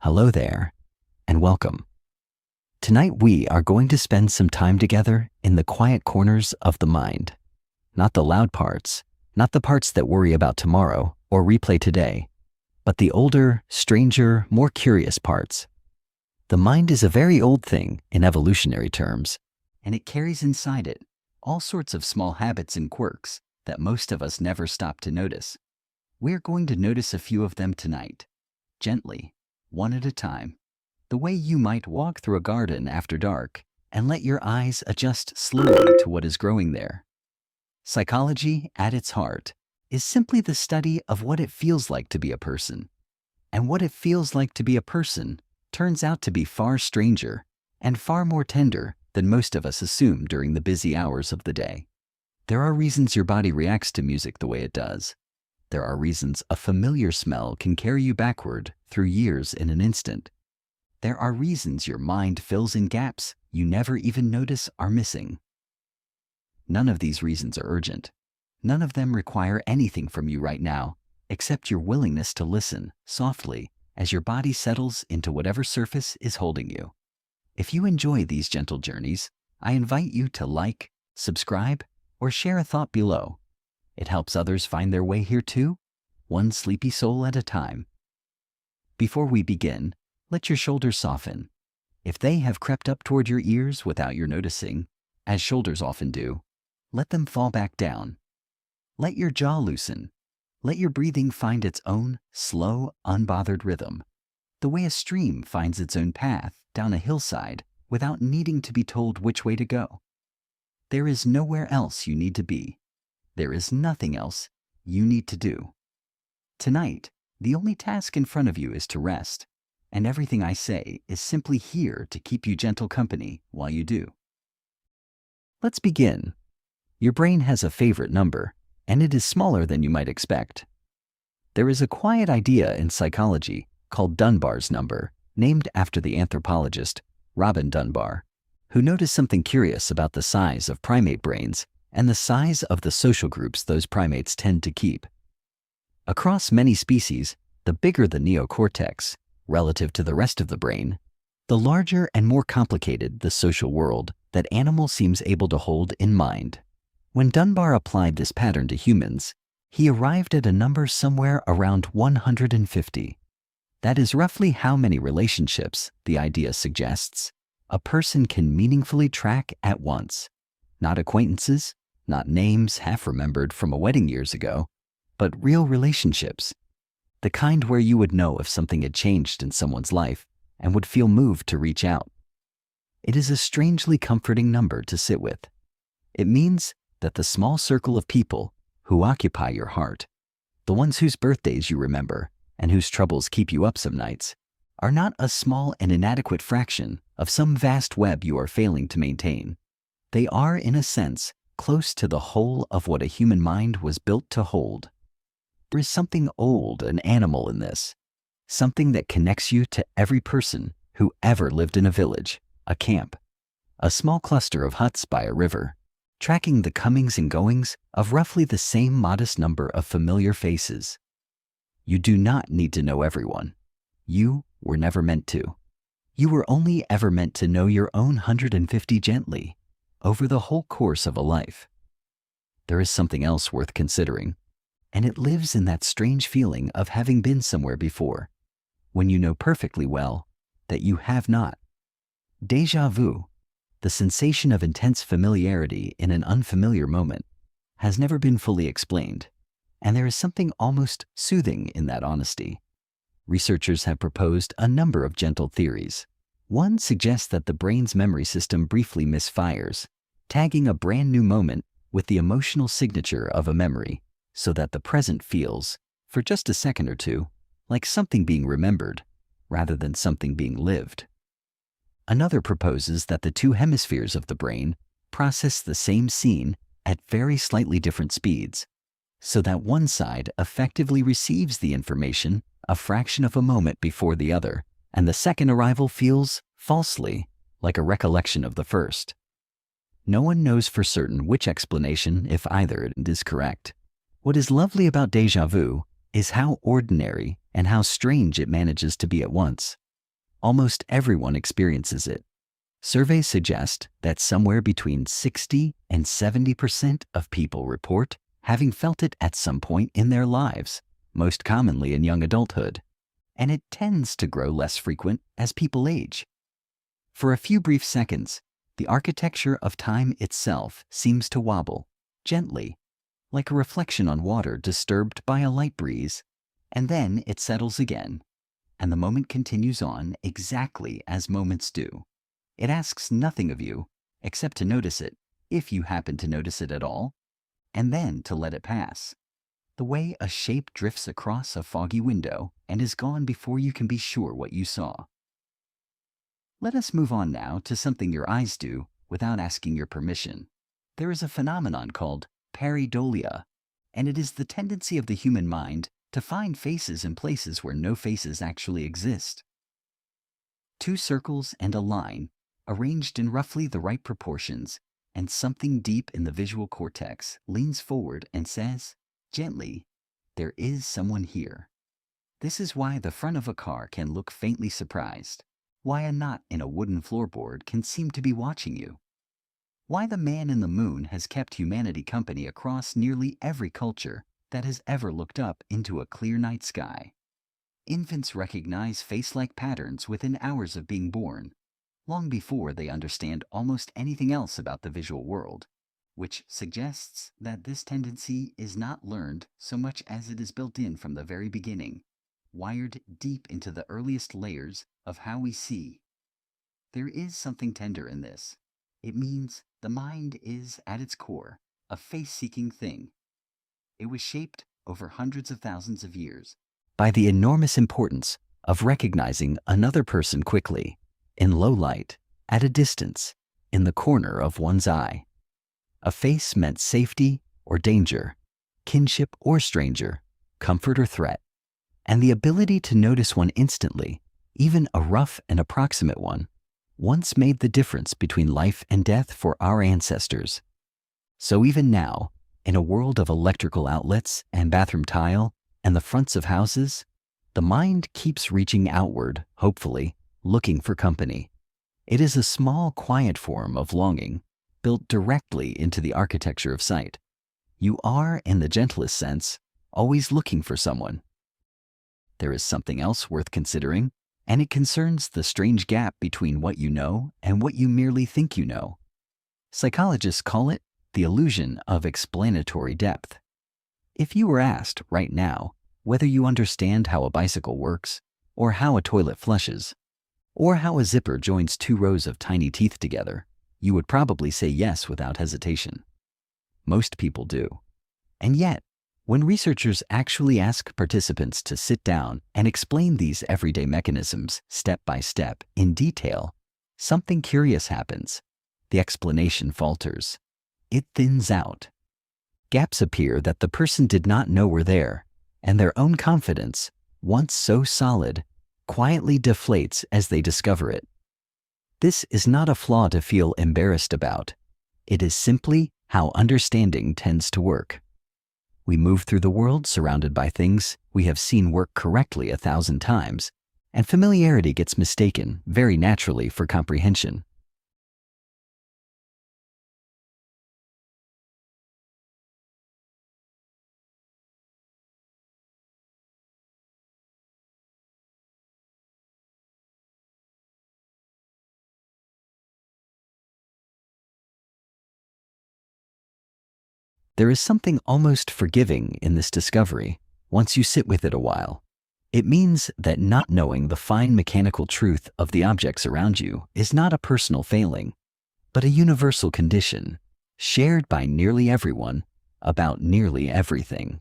Hello there, and welcome. Tonight we are going to spend some time together in the quiet corners of the mind. Not the loud parts, not the parts that worry about tomorrow or replay today, but the older, stranger, more curious parts. The mind is a very old thing in evolutionary terms, and it carries inside it all sorts of small habits and quirks that most of us never stop to notice. We're going to notice a few of them tonight, gently, one at a time, the way you might walk through a garden after dark and let your eyes adjust slowly to what is growing there. Psychology, at its heart, is simply the study of what it feels like to be a person. And what it feels like to be a person turns out to be far stranger and far more tender than most of us assume during the busy hours of the day. There are reasons your body reacts to music the way it does. There are reasons a familiar smell can carry you backward through years in an instant. There are reasons your mind fills in gaps you never even notice are missing. None of these reasons are urgent. None of them require anything from you right now, except your willingness to listen softly as your body settles into whatever surface is holding you. If you enjoy these gentle journeys, I invite you to like, subscribe, or share a thought below. It helps others find their way here too, one sleepy soul at a time. Before we begin, let your shoulders soften. If they have crept up toward your ears without your noticing, as shoulders often do, let them fall back down. Let your jaw loosen. Let your breathing find its own slow, unbothered rhythm, the way a stream finds its own path down a hillside without needing to be told which way to go. There is nowhere else you need to be. There is nothing else you need to do. Tonight, the only task in front of you is to rest, and everything I say is simply here to keep you gentle company while you do. Let's begin. Your brain has a favorite number, and it is smaller than you might expect. There is a quiet idea in psychology called Dunbar's number, named after the anthropologist Robin Dunbar, who noticed something curious about the size of primate brains and the size of the social groups those primates tend to keep. Across many species, the bigger the neocortex, relative to the rest of the brain, the larger and more complicated the social world that animal seems able to hold in mind. When Dunbar applied this pattern to humans, he arrived at a number somewhere around 150. That is roughly how many relationships, the idea suggests, a person can meaningfully track at once. Not acquaintances, not names half remembered from a wedding years ago, but real relationships. The kind where you would know if something had changed in someone's life and would feel moved to reach out. It is a strangely comforting number to sit with. It means that the small circle of people who occupy your heart, the ones whose birthdays you remember and whose troubles keep you up some nights, are not a small and inadequate fraction of some vast web you are failing to maintain. They are, in a sense, close to the whole of what a human mind was built to hold. There is something old and animal in this, something that connects you to every person who ever lived in a village, a camp, a small cluster of huts by a river, tracking the comings and goings of roughly the same modest number of familiar faces. You do not need to know everyone. You were never meant to. You were only ever meant to know your own 150 gently, over the whole course of a life. There is something else worth considering, and it lives in that strange feeling of having been somewhere before, when you know perfectly well that you have not. Déjà vu, the sensation of intense familiarity in an unfamiliar moment, has never been fully explained, and there is something almost soothing in that honesty. Researchers have proposed a number of gentle theories. One suggests that the brain's memory system briefly misfires, tagging a brand new moment with the emotional signature of a memory, so that the present feels, for just a second or two, like something being remembered, rather than something being lived. Another proposes that the two hemispheres of the brain process the same scene at very slightly different speeds, so that one side effectively receives the information a fraction of a moment before the other, and the second arrival feels, falsely, like a recollection of the first. No one knows for certain which explanation, if either, is correct. What is lovely about déjà vu is how ordinary and how strange it manages to be at once. Almost everyone experiences it. Surveys suggest that somewhere between 60 and 70% of people report having felt it at some point in their lives, most commonly in young adulthood, and it tends to grow less frequent as people age. For a few brief seconds, the architecture of time itself seems to wobble, gently, like a reflection on water disturbed by a light breeze, and then it settles again, and the moment continues on exactly as moments do. It asks nothing of you except to notice it, if you happen to notice it at all, and then to let it pass. The way a shape drifts across a foggy window and is gone before you can be sure what you saw. Let us move on now to something your eyes do without asking your permission. There is a phenomenon called pareidolia, and it is the tendency of the human mind to find faces in places where no faces actually exist. Two circles and a line, arranged in roughly the right proportions, and something deep in the visual cortex leans forward and says, gently, there is someone here. This is why the front of a car can look faintly surprised, why a knot in a wooden floorboard can seem to be watching you, why the man in the moon has kept humanity company across nearly every culture that has ever looked up into a clear night sky. Infants recognize face-like patterns within hours of being born, long before they understand almost anything else about the visual world, which suggests that this tendency is not learned so much as it is built in from the very beginning, wired deep into the earliest layers of how we see. There is something tender in this. It means the mind is, at its core, a face-seeking thing. It was shaped over hundreds of thousands of years by the enormous importance of recognizing another person quickly, in low light, at a distance, in the corner of one's eye. A face meant safety or danger, kinship or stranger, comfort or threat, and the ability to notice one instantly, even a rough and approximate one, once made the difference between life and death for our ancestors. So even now, in a world of electrical outlets and bathroom tile and the fronts of houses, the mind keeps reaching outward, hopefully, looking for company. It is a small, quiet form of longing, built directly into the architecture of sight. You are, in the gentlest sense, always looking for someone. There is something else worth considering, and it concerns the strange gap between what you know and what you merely think you know. Psychologists call it the illusion of explanatory depth. If you were asked right now whether you understand how a bicycle works, or how a toilet flushes, or how a zipper joins two rows of tiny teeth together, you would probably say yes without hesitation. Most people do. And yet, when researchers actually ask participants to sit down and explain these everyday mechanisms step by step in detail, something curious happens. The explanation falters. It thins out. Gaps appear that the person did not know were there, and their own confidence, once so solid, quietly deflates as they discover it. This is not a flaw to feel embarrassed about. It is simply how understanding tends to work. We move through the world surrounded by things we have seen work correctly 1,000 times, and familiarity gets mistaken very naturally for comprehension. There is something almost forgiving in this discovery once you sit with it a while. It means that not knowing the fine mechanical truth of the objects around you is not a personal failing, but a universal condition shared by nearly everyone about nearly everything.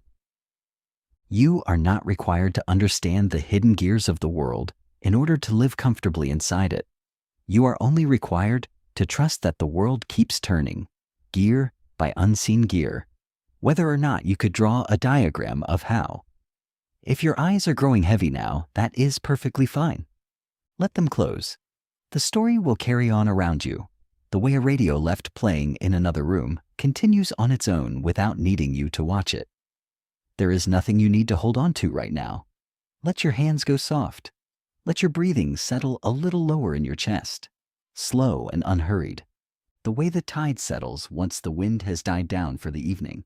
You are not required to understand the hidden gears of the world in order to live comfortably inside it. You are only required to trust that the world keeps turning, gear by unseen gear, whether or not you could draw a diagram of how. If your eyes are growing heavy now, that is perfectly fine. Let them close. The story will carry on around you. The way a radio left playing in another room continues on its own without needing you to watch it. There is nothing you need to hold on to right now. Let your hands go soft. Let your breathing settle a little lower in your chest, slow and unhurried, the way the tide settles once the wind has died down for the evening.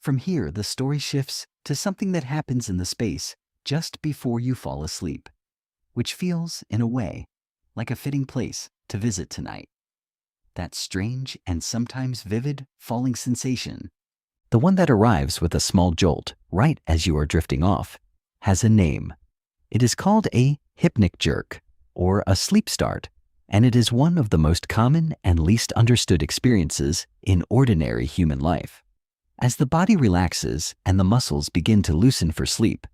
From here, the story shifts to something that happens in the space just before you fall asleep, which feels, in a way, like a fitting place to visit tonight. That strange and sometimes vivid falling sensation, the one that arrives with a small jolt right as you are drifting off, has a name. It is called a hypnic jerk or a sleep start, and it is one of the most common and least understood experiences in ordinary human life. As the body relaxes and the muscles begin to loosen for sleep,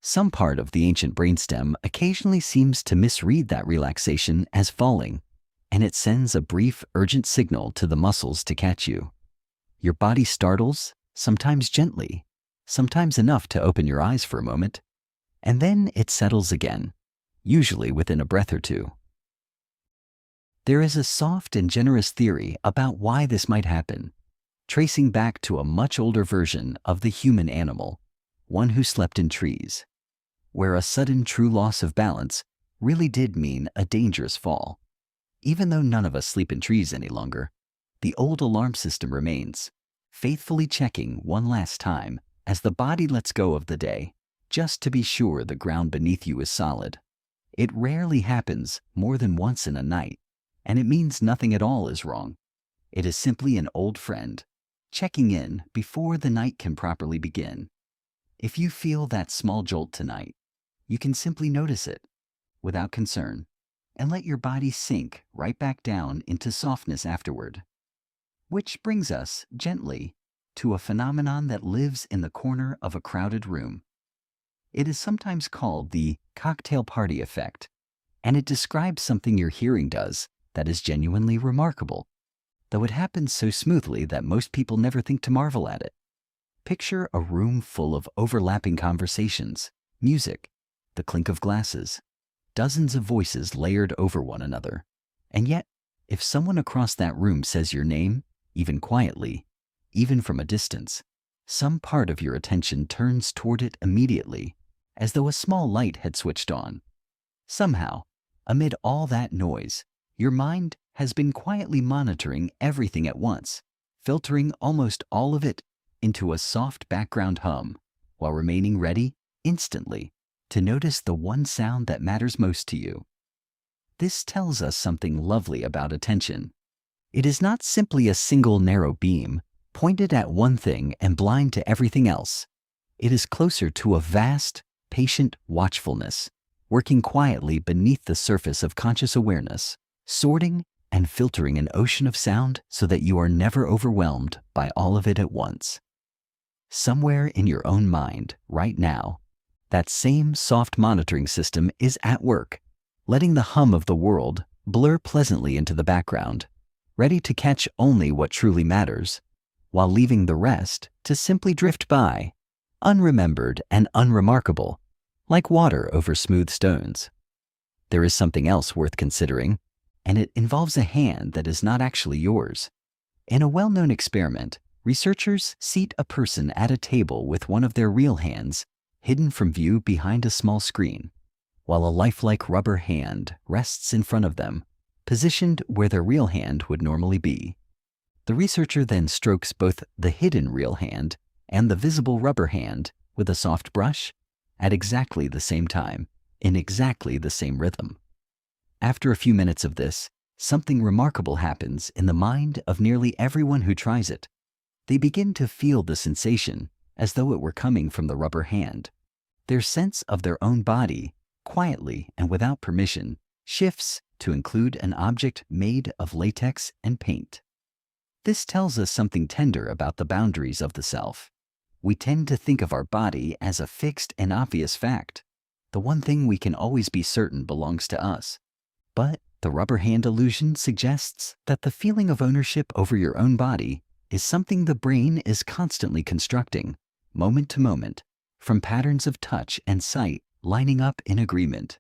some part of the ancient brainstem occasionally seems to misread that relaxation as falling, and it sends a brief, urgent signal to the muscles to catch you. Your body startles, sometimes gently, sometimes enough to open your eyes for a moment, and then it settles again, usually within a breath or two. There is a soft and generous theory about why this might happen, tracing back to a much older version of the human animal, one who slept in trees, where a sudden true loss of balance really did mean a dangerous fall. Even though none of us sleep in trees any longer, the old alarm system remains, faithfully checking one last time as the body lets go of the day, just to be sure the ground beneath you is solid. It rarely happens more than once in a night, and it means nothing at all is wrong. It is simply an old friend, checking in before the night can properly begin. If you feel that small jolt tonight, you can simply notice it, without concern, and let your body sink right back down into softness afterward. Which brings us, gently, to a phenomenon that lives in the corner of a crowded room. It is sometimes called the cocktail party effect, and it describes something your hearing does that is genuinely remarkable, though it happens so smoothly that most people never think to marvel at it. Picture a room full of overlapping conversations, music, the clink of glasses, dozens of voices layered over one another. And yet, if someone across that room says your name, even quietly, even from a distance, some part of your attention turns toward it immediately, as though a small light had switched on. Somehow, amid all that noise, your mind has been quietly monitoring everything at once, filtering almost all of it into a soft background hum, while remaining ready, instantly, to notice the one sound that matters most to you. This tells us something lovely about attention. It is not simply a single narrow beam, pointed at one thing and blind to everything else. It is closer to a vast, patient watchfulness, working quietly beneath the surface of conscious awareness, sorting and filtering an ocean of sound so that you are never overwhelmed by all of it at once. Somewhere in your own mind, right now, that same soft monitoring system is at work, letting the hum of the world blur pleasantly into the background, ready to catch only what truly matters, while leaving the rest to simply drift by, unremembered and unremarkable, like water over smooth stones. There is something else worth considering, and it involves a hand that is not actually yours. In a well-known experiment, researchers seat a person at a table with one of their real hands hidden from view behind a small screen, while a lifelike rubber hand rests in front of them, positioned where their real hand would normally be. The researcher then strokes both the hidden real hand and the visible rubber hand with a soft brush at exactly the same time, in exactly the same rhythm. After a few minutes of this, something remarkable happens in the mind of nearly everyone who tries it. They begin to feel the sensation as though it were coming from the rubber hand. Their sense of their own body, quietly and without permission, shifts to include an object made of latex and paint. This tells us something tender about the boundaries of the self. We tend to think of our body as a fixed and obvious fact, the one thing we can always be certain belongs to us. But the rubber hand illusion suggests that the feeling of ownership over your own body is something the brain is constantly constructing, moment to moment, from patterns of touch and sight lining up in agreement.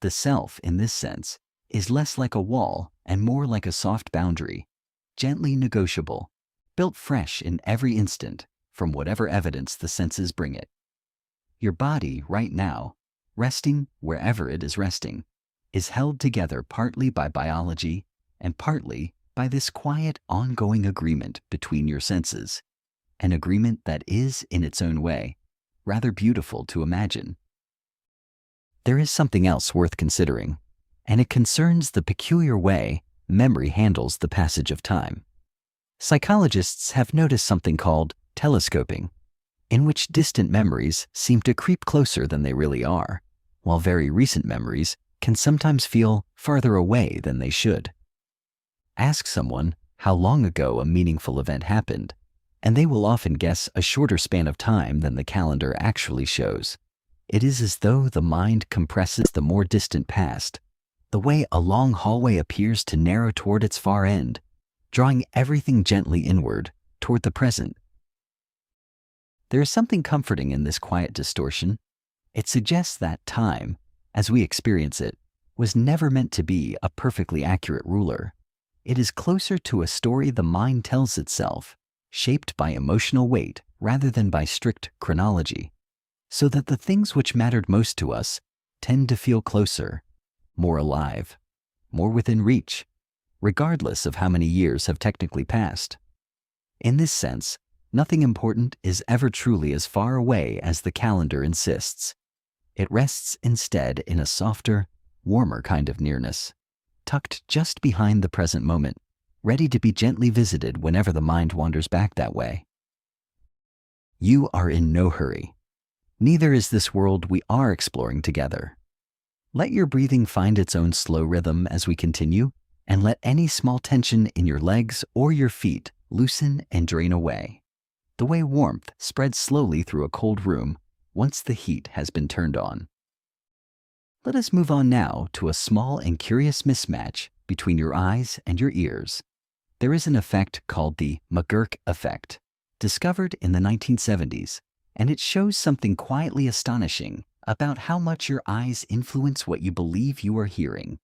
The self, in this sense, is less like a wall and more like a soft boundary, gently negotiable, built fresh in every instant from whatever evidence the senses bring it. Your body, right now, resting wherever it is resting, is held together partly by biology and partly by this quiet, ongoing agreement between your senses, an agreement that is, in its own way, rather beautiful to imagine. There is something else worth considering, and it concerns the peculiar way memory handles the passage of time. Psychologists have noticed something called telescoping, in which distant memories seem to creep closer than they really are, while very recent memories can sometimes feel farther away than they should. Ask someone how long ago a meaningful event happened, and they will often guess a shorter span of time than the calendar actually shows. It is as though the mind compresses the more distant past, the way a long hallway appears to narrow toward its far end, drawing everything gently inward toward the present. There is something comforting in this quiet distortion. It suggests that time, as we experience it, was never meant to be a perfectly accurate ruler. It is closer to a story the mind tells itself, shaped by emotional weight rather than by strict chronology, so that the things which mattered most to us tend to feel closer, more alive, more within reach, regardless of how many years have technically passed. In this sense, nothing important is ever truly as far away as the calendar insists. It rests instead in a softer, warmer kind of nearness, tucked just behind the present moment, ready to be gently visited whenever the mind wanders back that way. You are in no hurry. Neither is this world we are exploring together. Let your breathing find its own slow rhythm as we continue, and let any small tension in your legs or your feet loosen and drain away, the way warmth spreads slowly through a cold room once the heat has been turned on. Let us move on now to a small and curious mismatch between your eyes and your ears. There is an effect called the McGurk effect, discovered in the 1970s, and it shows something quietly astonishing about how much your eyes influence what you believe you are hearing.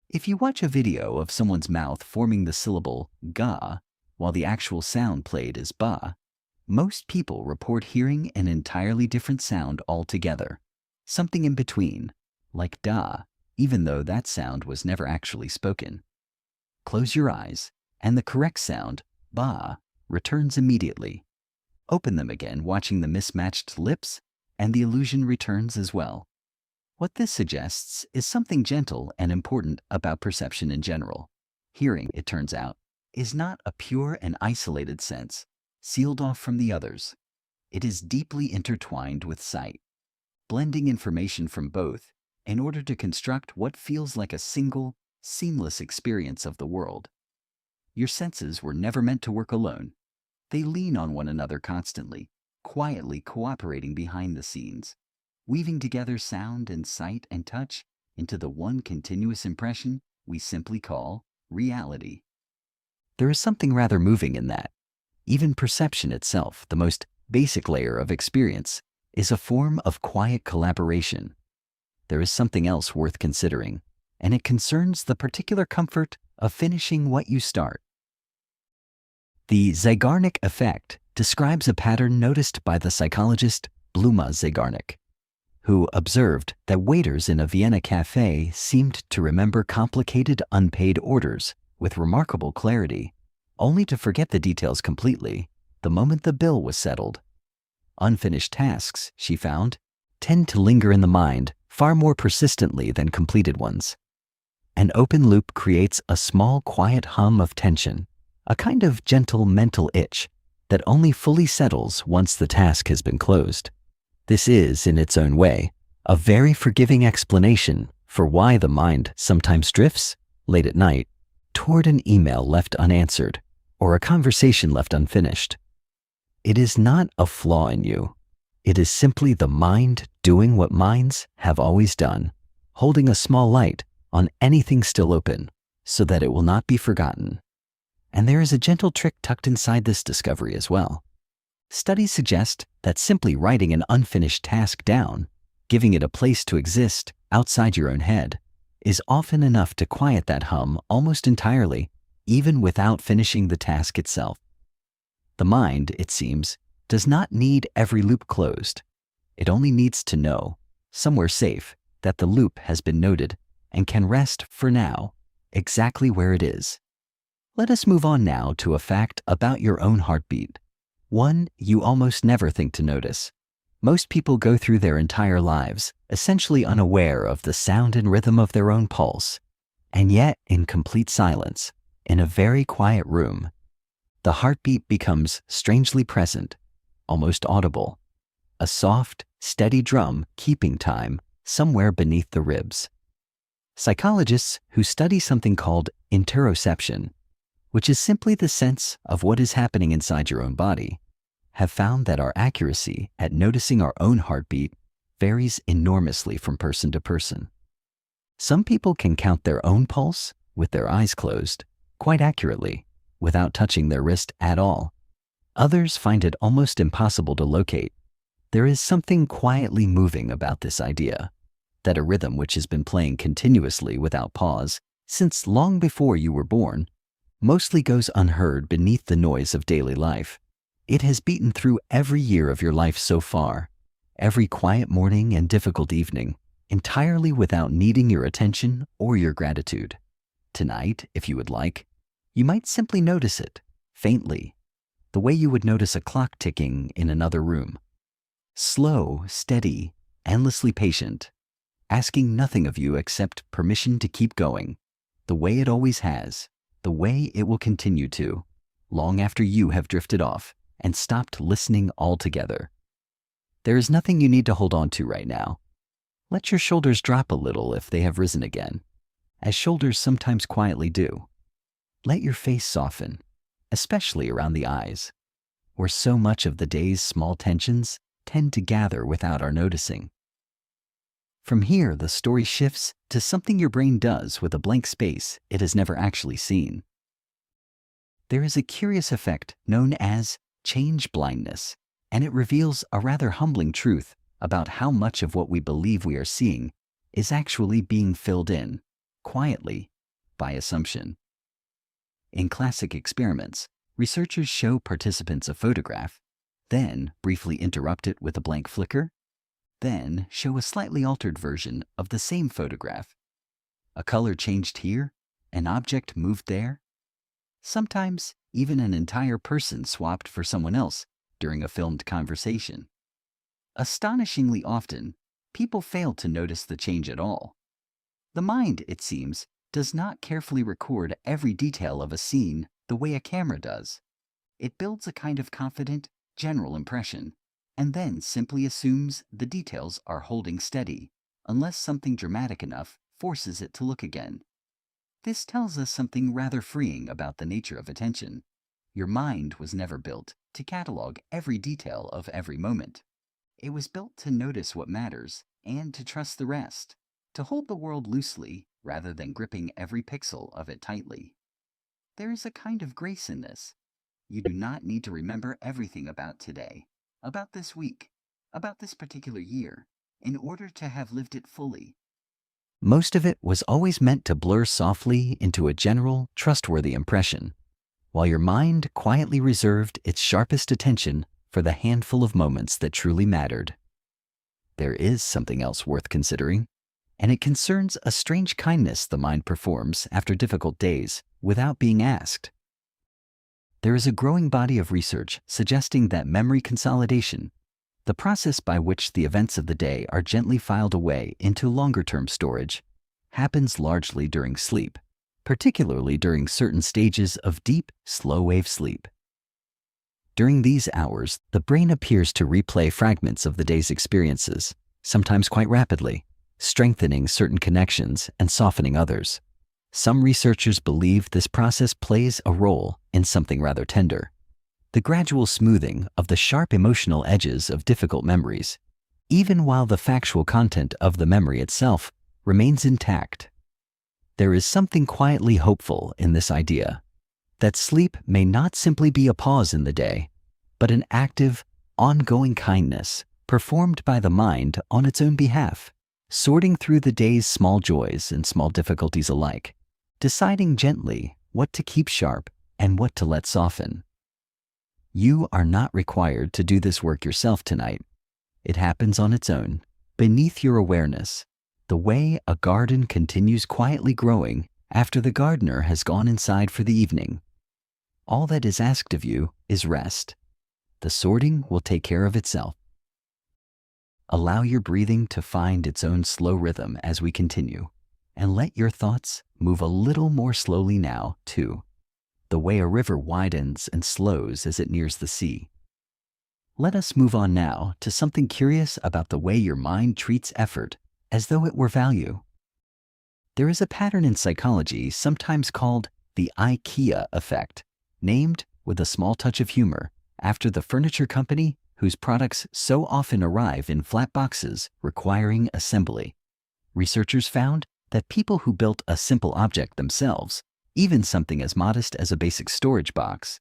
If you watch a video of someone's mouth forming the syllable ga while the actual sound played is ba, most people report hearing an entirely different sound altogether, something in between, like da, even though that sound was never actually spoken. Close your eyes, and the correct sound, ba, returns immediately. Open them again, watching the mismatched lips, and the illusion returns as well. What this suggests is something gentle and important about perception in general. Hearing, it turns out, is not a pure and isolated sense, sealed off from the others. It is deeply intertwined with sight, blending information from both in order to construct what feels like a single, seamless experience of the world. Your senses were never meant to work alone. They lean on one another constantly, quietly cooperating behind the scenes, weaving together sound and sight and touch into the one continuous impression we simply call reality. There is something rather moving in that. Even perception itself, the most basic layer of experience, is a form of quiet collaboration. There is something else worth considering, and it concerns the particular comfort of finishing what you start. The Zeigarnik effect describes a pattern noticed by the psychologist Bluma Zeigarnik, who observed that waiters in a Vienna cafe seemed to remember complicated unpaid orders with remarkable clarity, only to forget the details completely the moment the bill was settled. Unfinished tasks, she found, tend to linger in the mind far more persistently than completed ones. An open loop creates a small, quiet hum of tension, a kind of gentle mental itch that only fully settles once the task has been closed. This is, in its own way, a very forgiving explanation for why the mind sometimes drifts, late at night, toward an email left unanswered or a conversation left unfinished. It is not a flaw in you. It is simply the mind doing what minds have always done, holding a small light on anything still open so that it will not be forgotten. And there is a gentle trick tucked inside this discovery as well. Studies suggest that simply writing an unfinished task down, giving it a place to exist outside your own head, is often enough to quiet that hum almost entirely, even without finishing the task itself. The mind, it seems, does not need every loop closed. It only needs to know, somewhere safe, that the loop has been noted and can rest for now exactly where it is. Let us move on now to a fact about your own heartbeat, one you almost never think to notice. Most people go through their entire lives essentially unaware of the sound and rhythm of their own pulse, and yet in complete silence, in a very quiet room, the heartbeat becomes strangely present, almost audible, a soft, steady drum keeping time somewhere beneath the ribs. Psychologists who study something called interoception, which is simply the sense of what is happening inside your own body, have found that our accuracy at noticing our own heartbeat varies enormously from person to person. Some people can count their own pulse with their eyes closed quite accurately without touching their wrist at all. Others find it almost impossible to locate. There is something quietly moving about this idea that a rhythm which has been playing continuously without pause since long before you were born mostly goes unheard beneath the noise of daily life. It has beaten through every year of your life so far, every quiet morning and difficult evening, entirely without needing your attention or your gratitude. Tonight, if you would like, you might simply notice it, faintly, the way you would notice a clock ticking in another room. Slow, steady, endlessly patient, asking nothing of you except permission to keep going, the way it always has, the way it will continue to, long after you have drifted off and stopped listening altogether. There is nothing you need to hold on to right now. Let your shoulders drop a little if they have risen again, as shoulders sometimes quietly do. Let your face soften, especially around the eyes, where so much of the day's small tensions tend to gather without our noticing. From here, the story shifts to something your brain does with a blank space it has never actually seen. There is a curious effect known as change blindness, and it reveals a rather humbling truth about how much of what we believe we are seeing is actually being filled in, quietly, by assumption. In classic experiments, researchers show participants a photograph, then briefly interrupt it with a blank flicker, then show a slightly altered version of the same photograph. A color changed here, an object moved there. Sometimes even an entire person swapped for someone else during a filmed conversation. Astonishingly often, people fail to notice the change at all. The mind, it seems, does not carefully record every detail of a scene the way a camera does. It builds a kind of confident, general impression, and then simply assumes the details are holding steady, unless something dramatic enough forces it to look again. This tells us something rather freeing about the nature of attention. Your mind was never built to catalog every detail of every moment. It was built to notice what matters and to trust the rest, to hold the world loosely rather than gripping every pixel of it tightly. There is a kind of grace in this. You do not need to remember everything about today, about this week, about this particular year, in order to have lived it fully. Most of it was always meant to blur softly into a general, trustworthy impression, while your mind quietly reserved its sharpest attention for the handful of moments that truly mattered. There is something else worth considering, and it concerns a strange kindness the mind performs after difficult days without being asked. There is a growing body of research suggesting that memory consolidation, the process by which the events of the day are gently filed away into longer-term storage, happens largely during sleep, particularly during certain stages of deep, slow-wave sleep. During these hours, the brain appears to replay fragments of the day's experiences, sometimes quite rapidly, strengthening certain connections and softening others. Some researchers believe this process plays a role in something rather tender, the gradual smoothing of the sharp emotional edges of difficult memories, even while the factual content of the memory itself remains intact. There is something quietly hopeful in this idea, that sleep may not simply be a pause in the day, but an active, ongoing kindness performed by the mind on its own behalf, sorting through the day's small joys and small difficulties alike, deciding gently what to keep sharp and what to let soften. You are not required to do this work yourself tonight. It happens on its own, beneath your awareness, the way a garden continues quietly growing after the gardener has gone inside for the evening. All that is asked of you is rest. The sorting will take care of itself. Allow your breathing to find its own slow rhythm as we continue, and let your thoughts move a little more slowly now, too, the way a river widens and slows as it nears the sea. Let us move on now to something curious about the way your mind treats effort as though it were value. There is a pattern in psychology sometimes called the IKEA effect, named, with a small touch of humor, after the furniture company whose products so often arrive in flat boxes requiring assembly. Researchers found that people who built a simple object themselves, even something as modest as a basic storage box,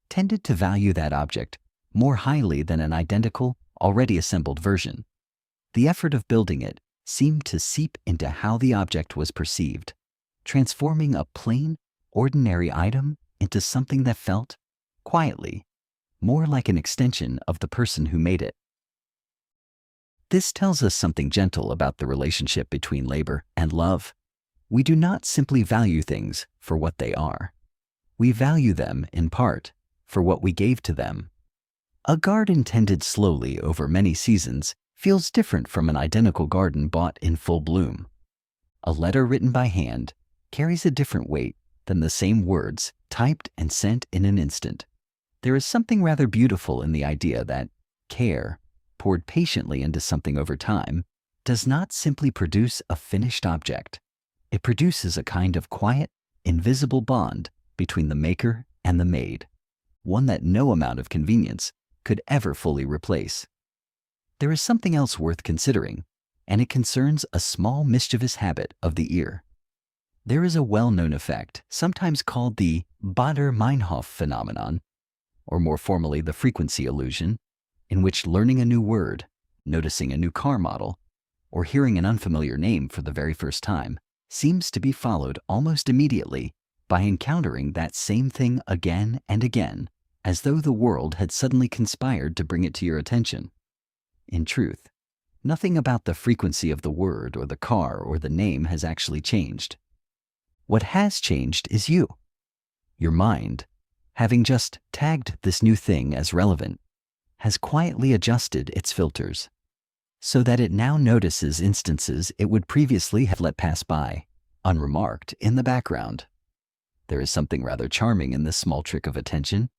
tended to value that object more highly than an identical, already assembled version. The effort of building it seemed to seep into how the object was perceived, transforming a plain, ordinary item into something that felt, quietly, more like an extension of the person who made it. This tells us something gentle about the relationship between labor and love. We do not simply value things for what they are. We value them, in part, for what we gave to them. A garden tended slowly over many seasons feels different from an identical garden bought in full bloom. A letter written by hand carries a different weight than the same words typed and sent in an instant. There is something rather beautiful in the idea that care, poured patiently into something over time, does not simply produce a finished object. It produces a kind of quiet, invisible bond between the maker and the made, one that no amount of convenience could ever fully replace. There is something else worth considering, and it concerns a small mischievous habit of the ear. There is a well-known effect, sometimes called the Baader-Meinhof phenomenon, or more formally the frequency illusion, in which learning a new word, noticing a new car model, or hearing an unfamiliar name for the very first time seems to be followed almost immediately by encountering that same thing again and again, as though the world had suddenly conspired to bring it to your attention. In truth, nothing about the frequency of the word or the car or the name has actually changed. What has changed is you. Your mind, having just tagged this new thing as relevant, has quietly adjusted its filters, so that it now notices instances it would previously have let pass by, unremarked, in the background. There is something rather charming in this small trick of attention.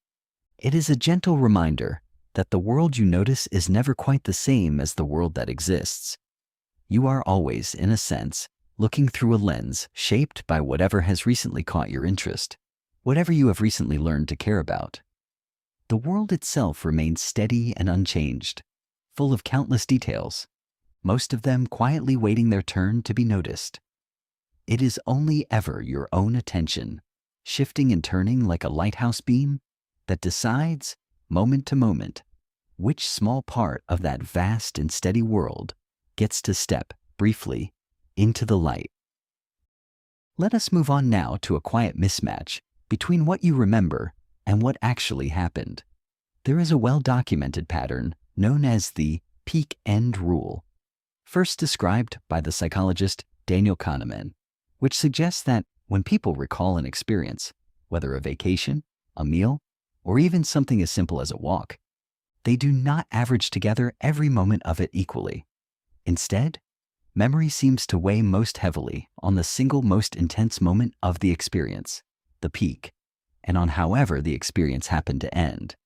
It is a gentle reminder that the world you notice is never quite the same as the world that exists. You are always, in a sense, looking through a lens shaped by whatever has recently caught your interest, whatever you have recently learned to care about. The world itself remains steady and unchanged, full of countless details, most of them quietly waiting their turn to be noticed. It is only ever your own attention, shifting and turning like a lighthouse beam, that decides, moment to moment, which small part of that vast and steady world gets to step, briefly, into the light. Let us move on now to a quiet mismatch between what you remember and what actually happened. There is a well-documented pattern known as the peak-end rule, first described by the psychologist Daniel Kahneman, which suggests that when people recall an experience, whether a vacation, a meal, or even something as simple as a walk, they do not average together every moment of it equally. Instead, memory seems to weigh most heavily on the single most intense moment of the experience, the peak, and on however the experience happened to end.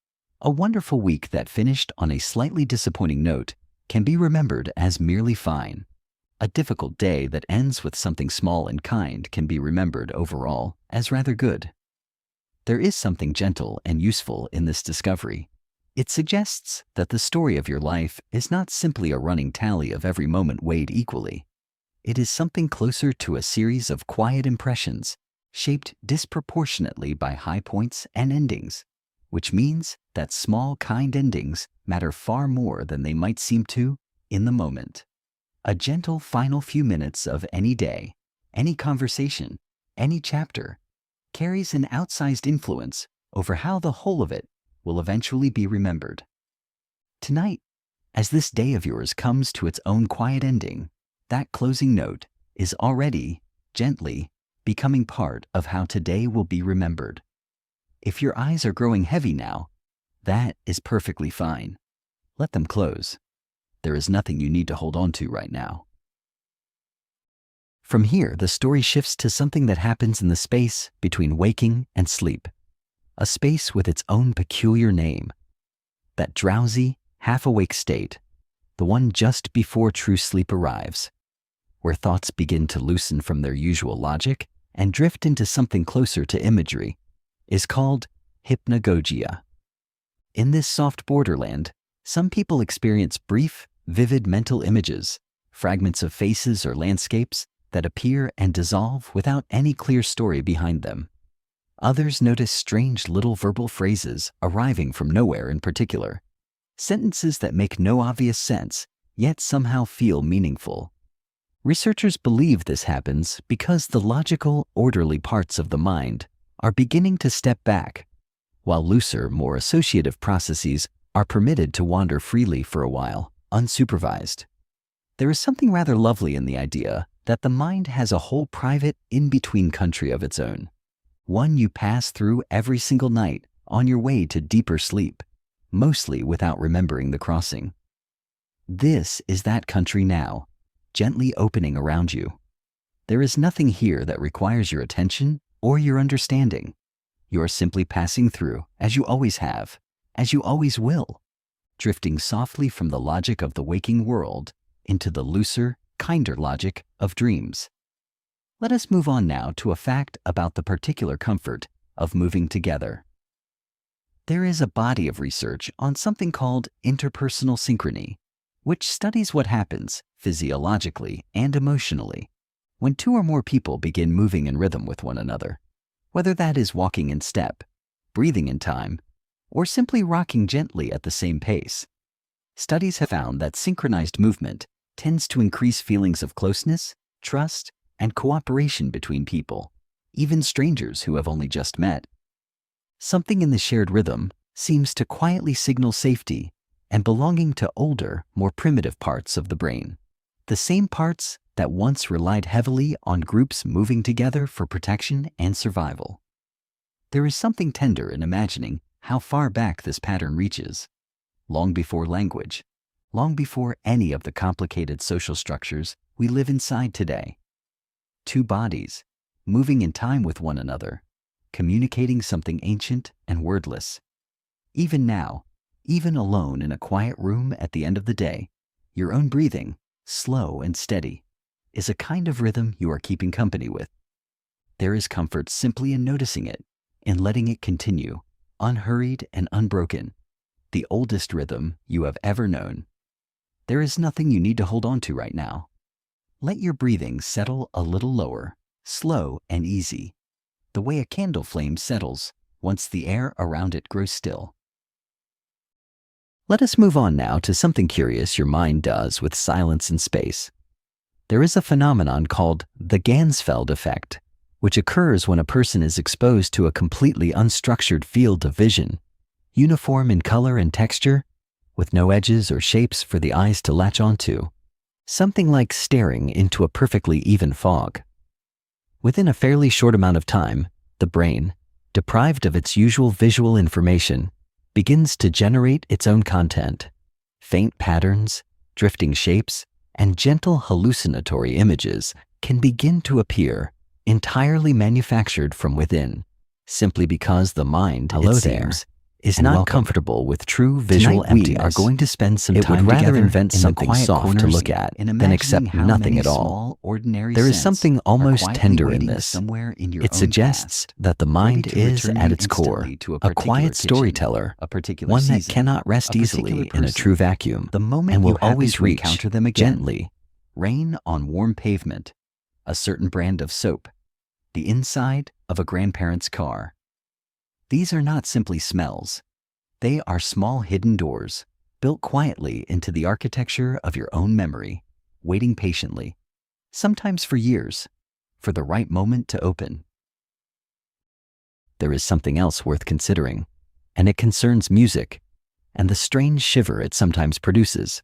A wonderful week that finished on a slightly disappointing note can be remembered as merely fine. A difficult day that ends with something small and kind can be remembered overall as rather good. There is something gentle and useful in this discovery. It suggests that the story of your life is not simply a running tally of every moment weighed equally. It is something closer to a series of quiet impressions, shaped disproportionately by high points and endings, which means that small, kind endings matter far more than they might seem to in the moment. A gentle final few minutes of any day, any conversation, any chapter, carries an outsized influence over how the whole of it will eventually be remembered. Tonight, As this day of yours comes to its own quiet ending, that closing note is already, gently, becoming part of how today will be remembered. If your eyes are growing heavy now, that is perfectly fine. Let them close. There is nothing you need to hold on to right now. From here, the story shifts to something that happens in the space between waking and sleep. A space with its own peculiar name. That drowsy, half-awake state, the one just before true sleep arrives, where thoughts begin to loosen from their usual logic and drift into something closer to imagery, is called hypnagogia. In this soft borderland, some people experience brief, vivid mental images, fragments of faces or landscapes that appear and dissolve without any clear story behind them. Others notice strange little verbal phrases arriving from nowhere in particular, sentences that make no obvious sense, yet somehow feel meaningful. Researchers believe this happens because the logical, orderly parts of the mind are beginning to step back, while looser, more associative processes are permitted to wander freely for a while, unsupervised. There is something rather lovely in the idea that the mind has a whole private, in-between country of its own, one you pass through every single night on your way to deeper sleep, mostly without remembering the crossing. This is that country now, gently opening around you. There is nothing here that requires your attention or your understanding. You are simply passing through, as you always have, as you always will, drifting softly from the logic of the waking world into the looser, kinder logic of dreams. Let us move on now to a fact about the particular comfort of moving together. There is a body of research on something called interpersonal synchrony, which studies what happens physiologically and emotionally when two or more people begin moving in rhythm with one another, whether that is walking in step, breathing in time, or simply rocking gently at the same pace. Studies have found that synchronized movement tends to increase feelings of closeness, trust, and cooperation between people, even strangers who have only just met. Something in the shared rhythm seems to quietly signal safety and belonging to older, more primitive parts of the brain, the same parts that once relied heavily on groups moving together for protection and survival. There is something tender in imagining how far back this pattern reaches, long before language, long before any of the complicated social structures we live inside today. Two bodies, moving in time with one another, communicating something ancient and wordless. Even now, even alone in a quiet room at the end of the day, your own breathing, slow and steady, is a kind of rhythm you are keeping company with. There is comfort simply in noticing it, in letting it continue, unhurried and unbroken, the oldest rhythm you have ever known. There is nothing you need to hold on to right now. Let your breathing settle a little lower, slow and easy, the way a candle flame settles once the air around it grows still. Let us move on now to something curious your mind does with silence and space. There is a phenomenon called the Ganzfeld effect, which occurs when a person is exposed to a completely unstructured field of vision, uniform in color and texture, with no edges or shapes for the eyes to latch onto. Something like staring into a perfectly even fog. Within a fairly short amount of time, the brain, deprived of its usual visual information, begins to generate its own content. Faint patterns, drifting shapes, and gentle hallucinatory images can begin to appear, entirely manufactured from within, simply because the mind, is not comfortable with true visual emptiness. We are going to spend some time together. It would rather invent something soft to look at than accept nothing at all. There is something almost tender in this. It suggests that the mind is, at its core, a quiet storyteller, one that cannot rest easily in a true vacuum, and will always reach gently. Rain on warm pavement, a certain brand of soap, the inside of a grandparent's car. These are not simply smells. They are small hidden doors, built quietly into the architecture of your own memory, waiting patiently, sometimes for years, for the right moment to open. There is something else worth considering, and it concerns music, and the strange shiver it sometimes produces.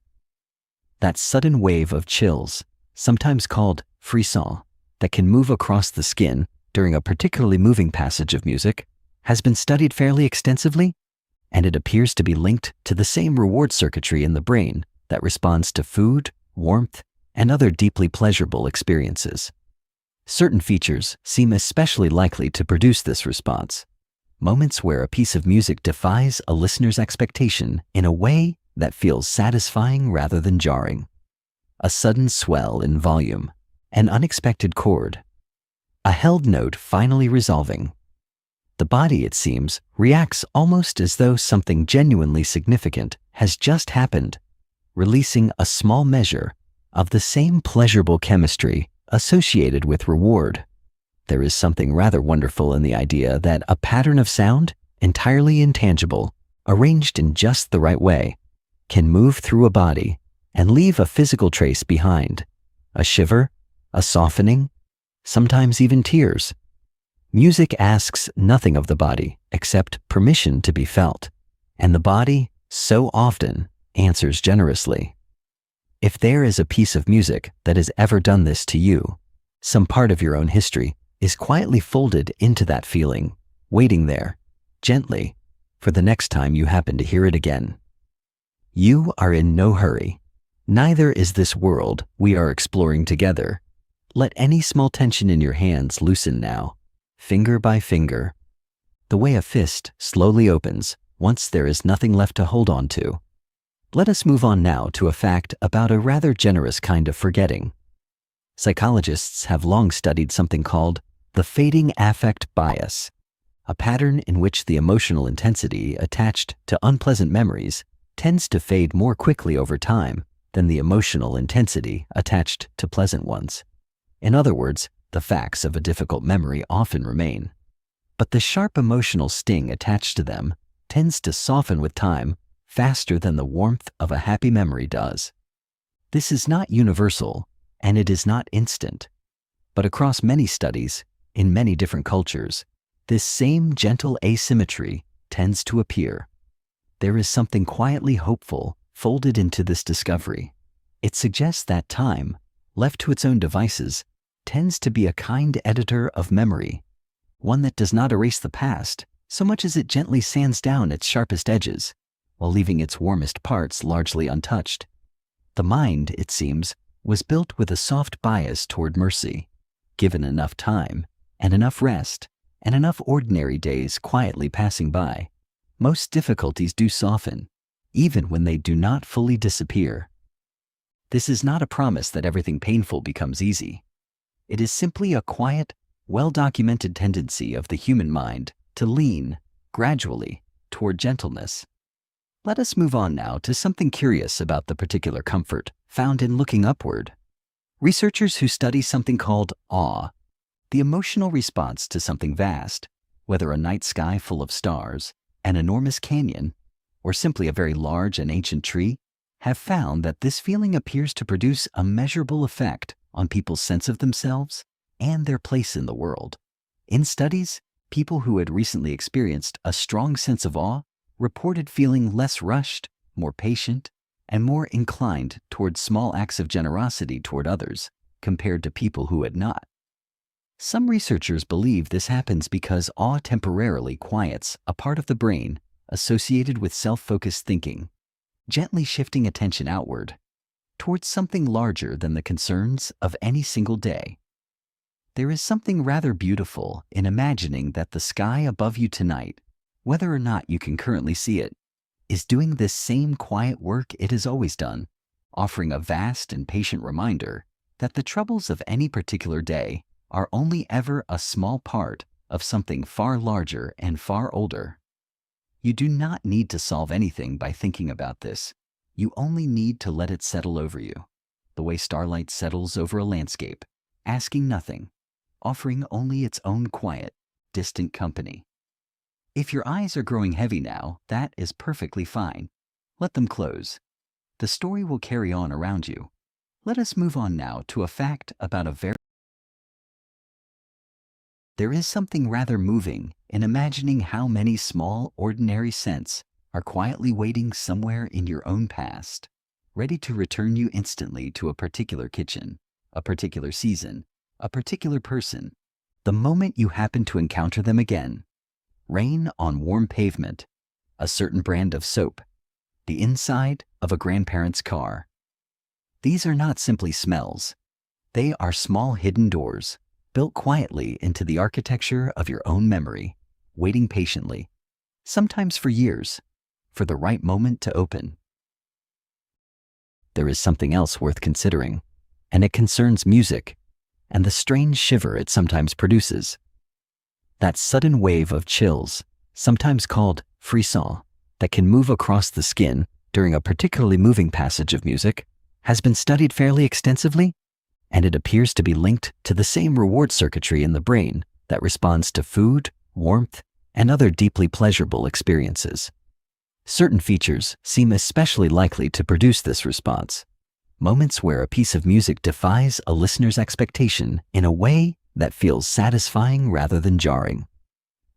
that sudden wave of chills, sometimes called frisson, that can move across the skin during a particularly moving passage of music, has been studied fairly extensively, and it appears to be linked to the same reward circuitry in the brain that responds to food, warmth, and other deeply pleasurable experiences. Certain features seem especially likely to produce this response. Moments where a piece of music defies a listener's expectation in a way that feels satisfying rather than jarring. A sudden swell in volume, an unexpected chord, a held note finally resolving. The body, it seems, reacts almost as though something genuinely significant has just happened, releasing a small measure of the same pleasurable chemistry associated with reward. There is something rather wonderful in the idea that a pattern of sound, entirely intangible, arranged in just the right way, can move through a body and leave a physical trace behind, a shiver, a softening, sometimes even tears. Music asks nothing of the body except permission to be felt, and the body, so often, answers generously. If there is a piece of music that has ever done this to you, some part of your own history is quietly folded into that feeling, waiting there, gently, for the next time you happen to hear it again. You are in no hurry. Neither is this world we are exploring together. Let any small tension in your hands loosen now, finger by finger, the way a fist slowly opens once there is nothing left to hold on to. Let us move on now to a fact about a rather generous kind of forgetting. Psychologists have long studied something called the fading affect bias, a pattern in which the emotional intensity attached to unpleasant memories tends to fade more quickly over time than the emotional intensity attached to pleasant ones. In other words, the facts of a difficult memory often remain, but the sharp emotional sting attached to them tends to soften with time faster than the warmth of a happy memory does. This is not universal, and it is not instant, but across many studies, in many different cultures, this same gentle asymmetry tends to appear. There is something quietly hopeful folded into this discovery. It suggests that time, left to its own devices, tends to be a kind editor of memory, one that does not erase the past so much as it gently sands down its sharpest edges, while leaving its warmest parts largely untouched. The mind, it seems, was built with a soft bias toward mercy. Given enough time, and enough rest, and enough ordinary days quietly passing by, most difficulties do soften, even when they do not fully disappear. This is not a promise that everything painful becomes easy. It is simply a quiet, well-documented tendency of the human mind to lean, gradually, toward gentleness. Let us move on now to something curious about the particular comfort found in looking upward. Researchers who study something called awe, the emotional response to something vast, whether a night sky full of stars, an enormous canyon, or simply a very large and ancient tree, have found that this feeling appears to produce a measurable effect on people's sense of themselves and their place in the world. In studies, people who had recently experienced a strong sense of awe reported feeling less rushed, more patient, and more inclined toward small acts of generosity toward others compared to people who had not. Some researchers believe this happens because awe temporarily quiets a part of the brain associated with self-focused thinking, gently shifting attention outward towards something larger than the concerns of any single day. There is something rather beautiful in imagining that the sky above you tonight, whether or not you can currently see it, is doing this same quiet work it has always done, offering a vast and patient reminder that the troubles of any particular day are only ever a small part of something far larger and far older. You do not need to solve anything by thinking about this. You only need to let it settle over you, the way starlight settles over a landscape, asking nothing, offering only its own quiet, distant company. If your eyes are growing heavy now, that is perfectly fine. Let them close. The story will carry on around you. Let us move on now to a fact about There is something rather moving in imagining how many small, ordinary scents are quietly waiting somewhere in your own past. ready to return you instantly to a particular kitchen, a particular season, a particular person, the moment you happen to encounter them again. Rain on warm pavement, a certain brand of soap, the inside of a grandparent's car. These are not simply smells. They are small hidden doors, built quietly into the architecture of your own memory, waiting patiently, sometimes for years, for the right moment to open. There is something else worth considering, and it concerns music and the strange shiver it sometimes produces. That sudden wave of chills, sometimes called frisson, that can move across the skin during a particularly moving passage of music, has been studied fairly extensively, and it appears to be linked to the same reward circuitry in the brain that responds to food, warmth, and other deeply pleasurable experiences. Certain features seem especially likely to produce this response. Moments where a piece of music defies a listener's expectation in a way that feels satisfying rather than jarring.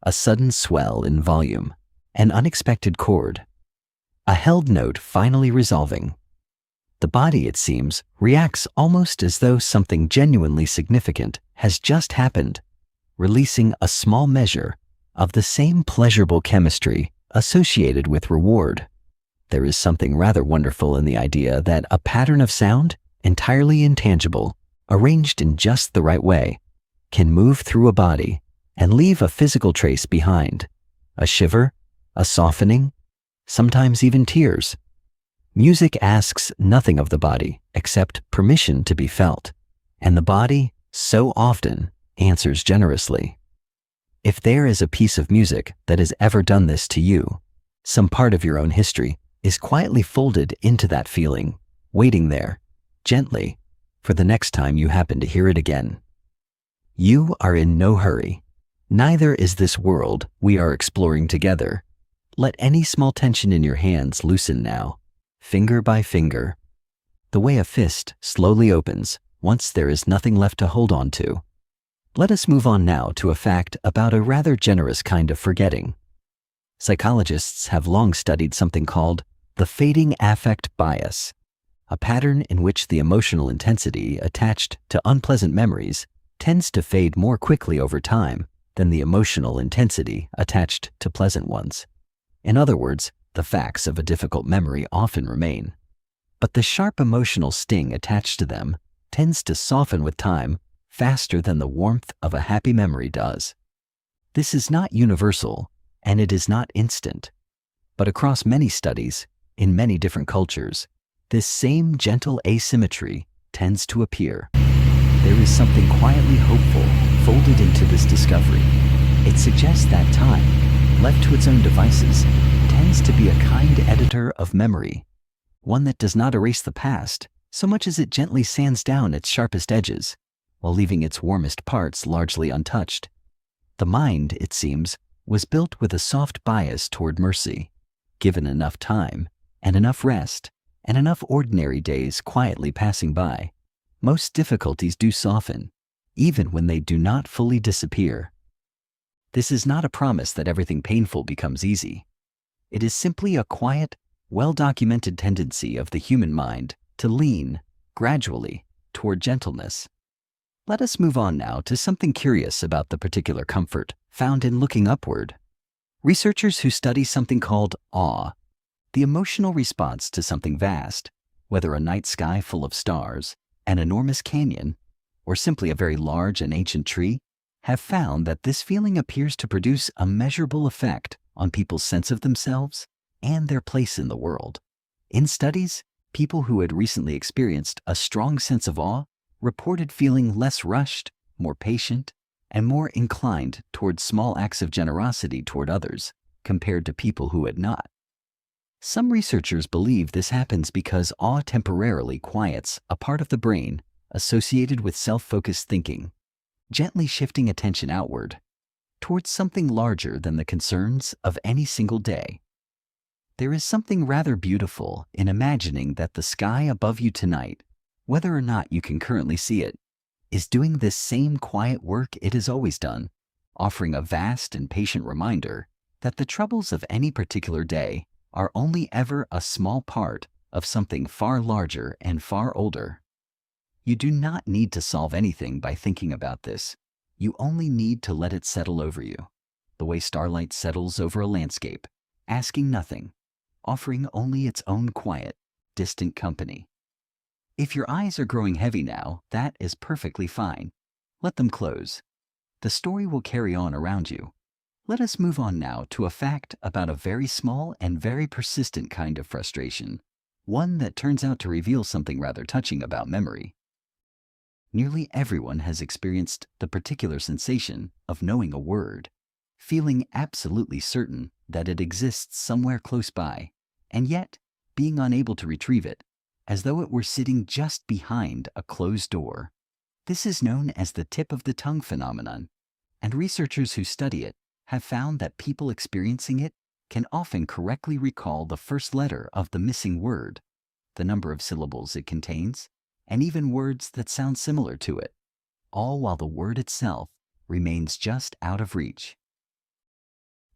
A sudden swell in volume, an unexpected chord, a held note finally resolving. The body, it seems, reacts almost as though something genuinely significant has just happened, releasing a small measure of the same pleasurable chemistry associated with reward. There is something rather wonderful in the idea that a pattern of sound, entirely intangible, arranged in just the right way, can move through a body and leave a physical trace behind, a shiver, a softening, sometimes even tears. Music asks nothing of the body except permission to be felt, and the body, so often, answers generously. If there is a piece of music that has ever done this to you, some part of your own history is quietly folded into that feeling, waiting there, gently, for the next time you happen to hear it again. You are in no hurry. Neither is this world we are exploring together. Let any small tension in your hands loosen now, finger by finger. The way a fist slowly opens once there is nothing left to hold on to. Let us move on now to a fact about a rather generous kind of forgetting. Psychologists have long studied something called the fading affect bias, a pattern in which the emotional intensity attached to unpleasant memories tends to fade more quickly over time than the emotional intensity attached to pleasant ones. In other words, the facts of a difficult memory often remain, but the sharp emotional sting attached to them tends to soften with time faster than the warmth of a happy memory does. This is not universal, and it is not instant, but across many studies, in many different cultures, this same gentle asymmetry tends to appear. There is something quietly hopeful folded into this discovery. It suggests that time, left to its own devices, tends to be a kind editor of memory, one that does not erase the past so much as it gently sands down its sharpest edges, while leaving its warmest parts largely untouched. The mind, it seems, was built with a soft bias toward mercy. Given enough time, and enough rest, and enough ordinary days quietly passing by, most difficulties do soften, even when they do not fully disappear. This is not a promise that everything painful becomes easy. It is simply a quiet, well-documented tendency of the human mind to lean, gradually, toward gentleness. Let us move on now to something curious about the particular comfort found in looking upward. Researchers who study something called awe, the emotional response to something vast, whether a night sky full of stars, an enormous canyon, or simply a very large and ancient tree, have found that this feeling appears to produce a measurable effect on people's sense of themselves and their place in the world. In studies, people who had recently experienced a strong sense of awe reported feeling less rushed, more patient, and more inclined toward small acts of generosity toward others compared to people who had not. Some researchers believe this happens because awe temporarily quiets a part of the brain associated with self-focused thinking, gently shifting attention outward towards something larger than the concerns of any single day. There is something rather beautiful in imagining that the sky above you tonight, whether or not you can currently see it, is doing this same quiet work it has always done, offering a vast and patient reminder that the troubles of any particular day are only ever a small part of something far larger and far older. You do not need to solve anything by thinking about this. You only need to let it settle over you, the way starlight settles over a landscape, asking nothing, offering only its own quiet, distant company. If your eyes are growing heavy now, that is perfectly fine. Let them close. The story will carry on around you. Let us move on now to a fact about a very small and very persistent kind of frustration, one that turns out to reveal something rather touching about memory. Nearly everyone has experienced the particular sensation of knowing a word, feeling absolutely certain that it exists somewhere close by, and yet being unable to retrieve it, as though it were sitting just behind a closed door. This is known as the tip of the tongue phenomenon, and researchers who study it have found that people experiencing it can often correctly recall the first letter of the missing word, the number of syllables it contains, and even words that sound similar to it, all while the word itself remains just out of reach.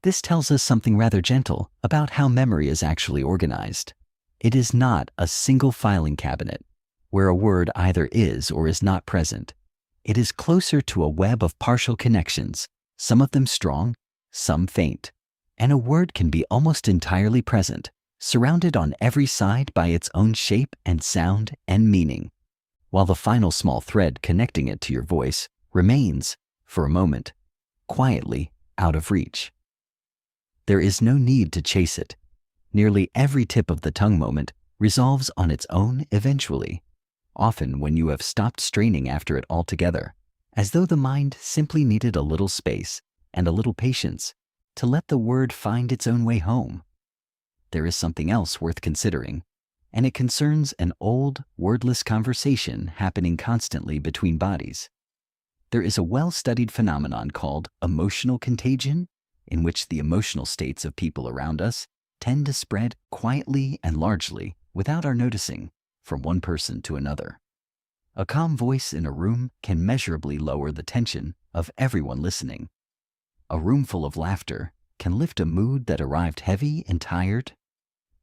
This tells us something rather gentle about how memory is actually organized. It is not a single filing cabinet where a word either is or is not present. It is closer to a web of partial connections, some of them strong, some faint, and a word can be almost entirely present, surrounded on every side by its own shape and sound and meaning, while the final small thread connecting it to your voice remains, for a moment, quietly out of reach. There is no need to chase it. Nearly every tip of the tongue moment resolves on its own eventually, often when you have stopped straining after it altogether, as though the mind simply needed a little space and a little patience to let the word find its own way home. There is something else worth considering, and it concerns an old, wordless conversation happening constantly between bodies. There is a well-studied phenomenon called emotional contagion, in which the emotional states of people around us tend to spread quietly and largely, without our noticing, from one person to another. A calm voice in a room can measurably lower the tension of everyone listening. A room full of laughter can lift a mood that arrived heavy and tired.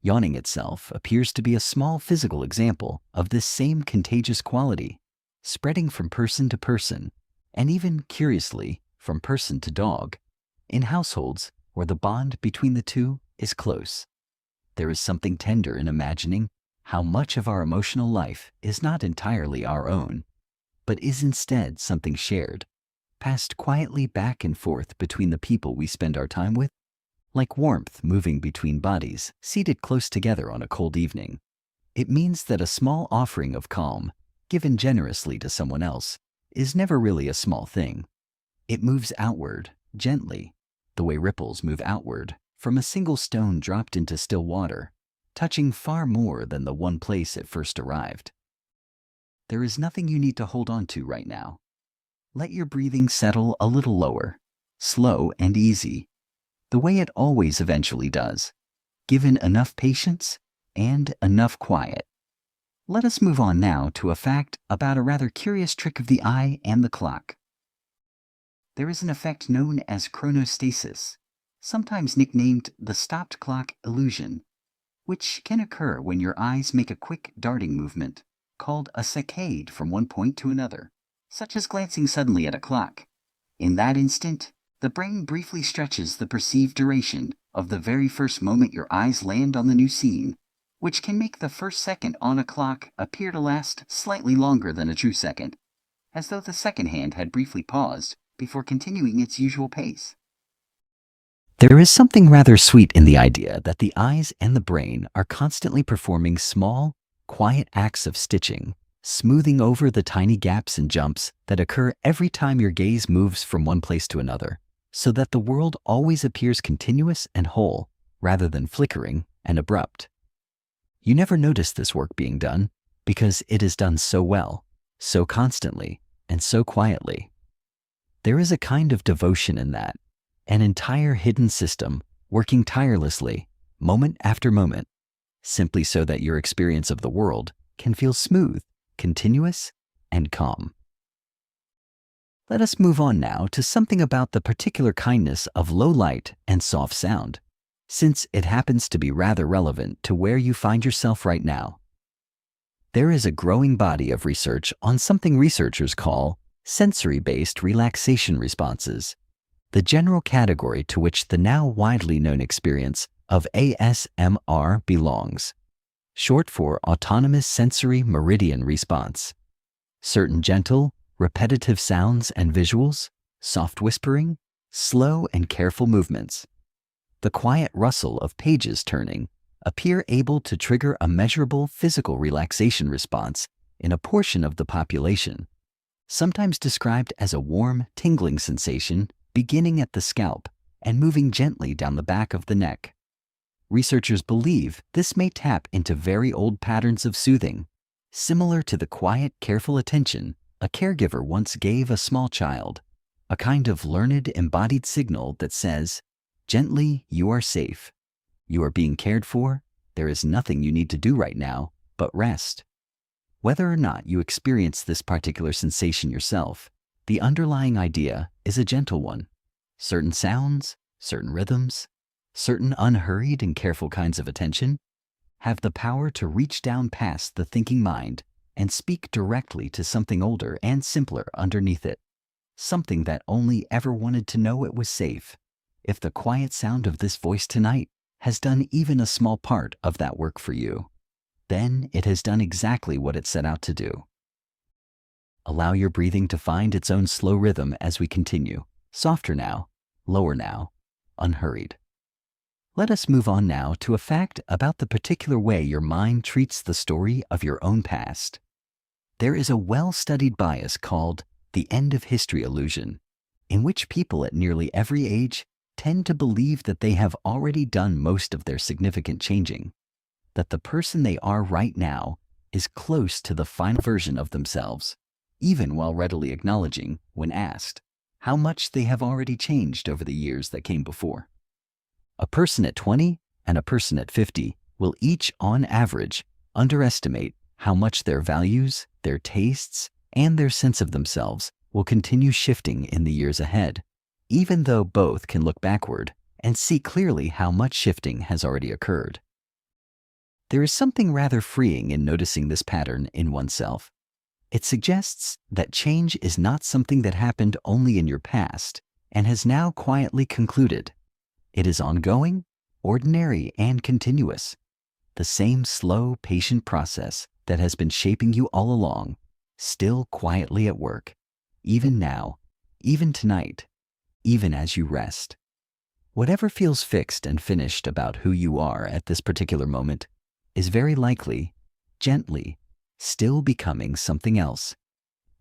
Yawning itself appears to be a small physical example of this same contagious quality, spreading from person to person, and even, curiously, from person to dog, in households where the bond between the two is close. There is something tender in imagining how much of our emotional life is not entirely our own, but is instead something shared, passed quietly back and forth between the people we spend our time with, like warmth moving between bodies seated close together on a cold evening. It means that a small offering of calm, given generously to someone else, is never really a small thing. It moves outward, gently, the way ripples move outward from a single stone dropped into still water, touching far more than the one place it first arrived. There is nothing you need to hold on to right now. Let your breathing settle a little lower, slow and easy, the way it always eventually does, given enough patience and enough quiet. Let us move on now to a fact about a rather curious trick of the eye and the clock. There is an effect known as chronostasis, sometimes nicknamed the stopped clock illusion, which can occur when your eyes make a quick darting movement, called a saccade from one point to another, such as glancing suddenly at a clock. In that instant, the brain briefly stretches the perceived duration of the very first moment your eyes land on the new scene, which can make the first second on a clock appear to last slightly longer than a true second, as though the second hand had briefly paused before continuing its usual pace. There is something rather sweet in the idea that the eyes and the brain are constantly performing small, quiet acts of stitching, smoothing over the tiny gaps and jumps that occur every time your gaze moves from one place to another, so that the world always appears continuous and whole, rather than flickering and abrupt. You never notice this work being done because it is done so well, so constantly, and so quietly. There is a kind of devotion in that, an entire hidden system working tirelessly, moment after moment, simply so that your experience of the world can feel smooth, continuous, and calm. Let us move on now to something about the particular kindness of low light and soft sound. since it happens to be rather relevant to where you find yourself right now. There is a growing body of research on something researchers call sensory-based relaxation responses, the general category to which the now widely known experience of ASMR belongs, short for Autonomous Sensory Meridian Response. Certain gentle, repetitive sounds and visuals, soft whispering, slow and careful movements, the quiet rustle of pages turning, appear able to trigger a measurable physical relaxation response in a portion of the population, sometimes described as a warm, tingling sensation beginning at the scalp and moving gently down the back of the neck. Researchers believe this may tap into very old patterns of soothing, similar to the quiet, careful attention a caregiver once gave a small child, a kind of learned, embodied signal that says, "Gently, you are safe. You are being cared for. There is nothing you need to do right now but rest." Whether or not you experience this particular sensation yourself, the underlying idea is a gentle one. Certain sounds, certain rhythms, certain unhurried and careful kinds of attention have the power to reach down past the thinking mind and speak directly to something older and simpler underneath it, something that only ever wanted to know it was safe. If the quiet sound of this voice tonight has done even a small part of that work for you, then it has done exactly what it set out to do. Allow your breathing to find its own slow rhythm as we continue, softer now, lower now, unhurried. Let us move on now to a fact about the particular way your mind treats the story of your own past. There is a well-studied bias called the end of history illusion, in which people at nearly every age tend to believe that they have already done most of their significant changing, that the person they are right now is close to the final version of themselves, even while readily acknowledging, when asked, how much they have already changed over the years that came before. A person at 20 and a person at 50 will each, on average, underestimate how much their values, their tastes, and their sense of themselves will continue shifting in the years ahead, even though both can look backward and see clearly how much shifting has already occurred. There is something rather freeing in noticing this pattern in oneself. It suggests that change is not something that happened only in your past and has now quietly concluded. It is ongoing, ordinary, and continuous. The same slow, patient process that has been shaping you all along, still quietly at work, even now, even tonight, even as you rest. Whatever feels fixed and finished about who you are at this particular moment is very likely, gently, still becoming something else.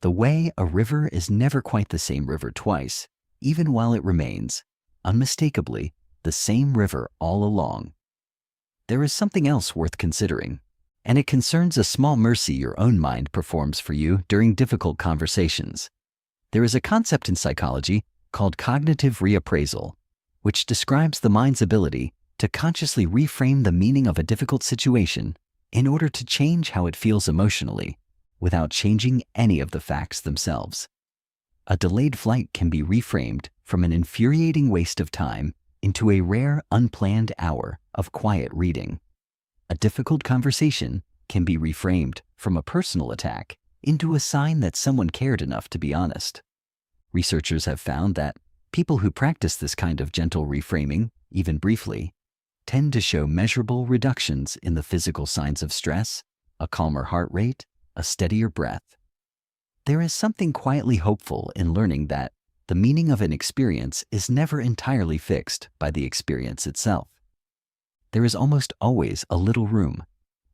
The way a river is never quite the same river twice, even while it remains, unmistakably, the same river all along. There is something else worth considering, and it concerns a small mercy your own mind performs for you during difficult conversations. There is a concept in psychology called cognitive reappraisal, which describes the mind's ability to consciously reframe the meaning of a difficult situation in order to change how it feels emotionally, without changing any of the facts themselves. A delayed flight can be reframed from an infuriating waste of time into a rare, unplanned hour of quiet reading. A difficult conversation can be reframed from a personal attack into a sign that someone cared enough to be honest. Researchers have found that people who practice this kind of gentle reframing, even briefly, tend to show measurable reductions in the physical signs of stress, a calmer heart rate, a steadier breath. There is something quietly hopeful in learning that the meaning of an experience is never entirely fixed by the experience itself. There is almost always a little room,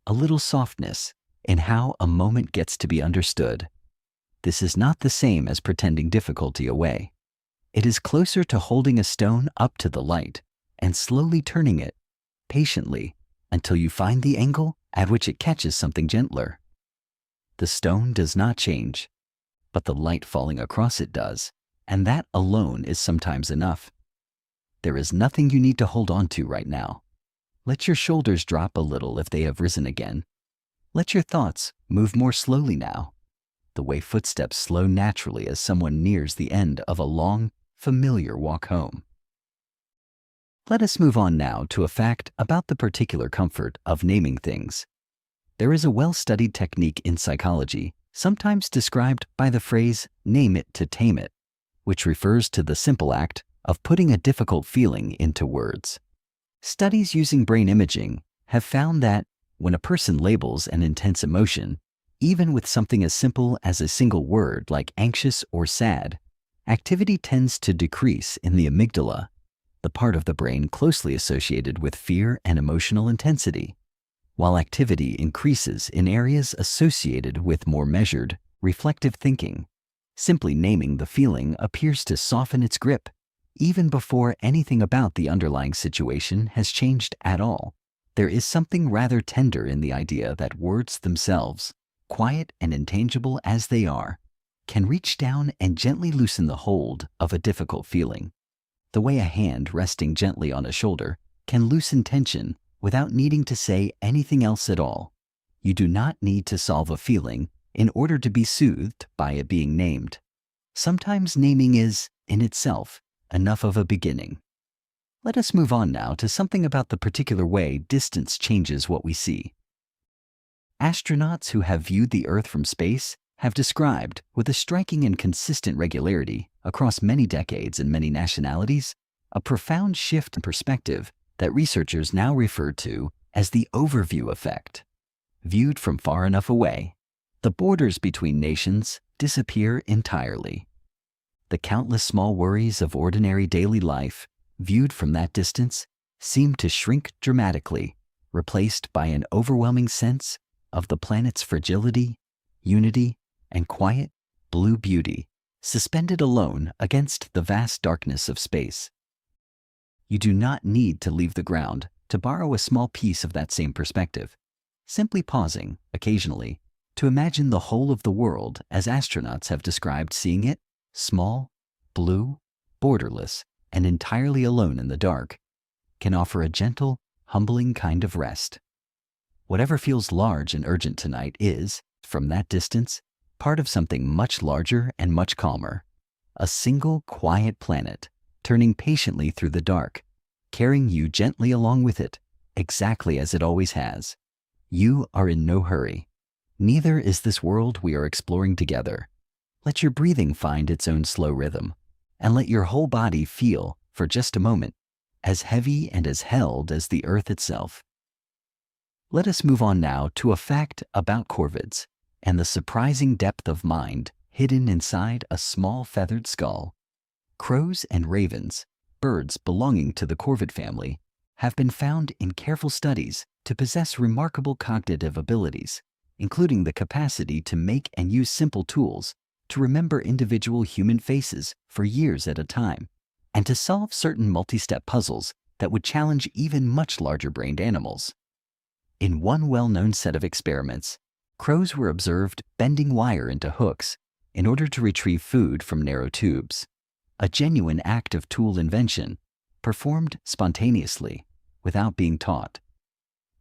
a little softness in how a moment gets to be understood. This is not the same as pretending difficulty away. It is closer to holding a stone up to the light and slowly turning it, patiently, until you find the angle at which it catches something gentler. The stone does not change, but the light falling across it does, and that alone is sometimes enough. There is nothing you need to hold on to right now. Let your shoulders drop a little if they have risen again. Let your thoughts move more slowly now, the way footsteps slow naturally as someone nears the end of a long, familiar walk home. Let us move on now to a fact about the particular comfort of naming things. There is a well-studied technique in psychology, sometimes described by the phrase "name it to tame it," which refers to the simple act of putting a difficult feeling into words. Studies using brain imaging have found that when a person labels an intense emotion, even with something as simple as a single word like anxious or sad, activity tends to decrease in the amygdala, the part of the brain closely associated with fear and emotional intensity, while activity increases in areas associated with more measured, reflective thinking. Simply naming the feeling appears to soften its grip, even before anything about the underlying situation has changed at all. There is something rather tender in the idea that words themselves, quiet and intangible as they are, can reach down and gently loosen the hold of a difficult feeling. The way a hand resting gently on a shoulder can loosen tension without needing to say anything else at all. You do not need to solve a feeling in order to be soothed by it being named. Sometimes naming is, in itself, enough of a beginning. Let us move on now to something about the particular way distance changes what we see. Astronauts who have viewed the Earth from space have described, with a striking and consistent regularity across many decades and many nationalities, a profound shift in perspective that researchers now refer to as the overview effect. Viewed from far enough away, the borders between nations disappear entirely. The countless small worries of ordinary daily life, viewed from that distance, seem to shrink dramatically, replaced by an overwhelming sense of the planet's fragility, unity, and quiet, blue beauty, suspended alone against the vast darkness of space. You do not need to leave the ground to borrow a small piece of that same perspective. Simply pausing, occasionally, to imagine the whole of the world as astronauts have described seeing it, small, blue, borderless, and entirely alone in the dark, can offer a gentle, humbling kind of rest. Whatever feels large and urgent tonight is, from that distance, part of something much larger and much calmer. A single, quiet planet, turning patiently through the dark, carrying you gently along with it, exactly as it always has. You are in no hurry. Neither is this world we are exploring together. Let your breathing find its own slow rhythm, and let your whole body feel, for just a moment, as heavy and as held as the Earth itself. Let us move on now to a fact about corvids and the surprising depth of mind hidden inside a small feathered skull. Crows and ravens, birds belonging to the corvid family, have been found in careful studies to possess remarkable cognitive abilities, including the capacity to make and use simple tools, to remember individual human faces for years at a time, and to solve certain multi-step puzzles that would challenge even much larger-brained animals. In one well-known set of experiments, crows were observed bending wire into hooks in order to retrieve food from narrow tubes, a genuine act of tool invention, performed spontaneously, without being taught.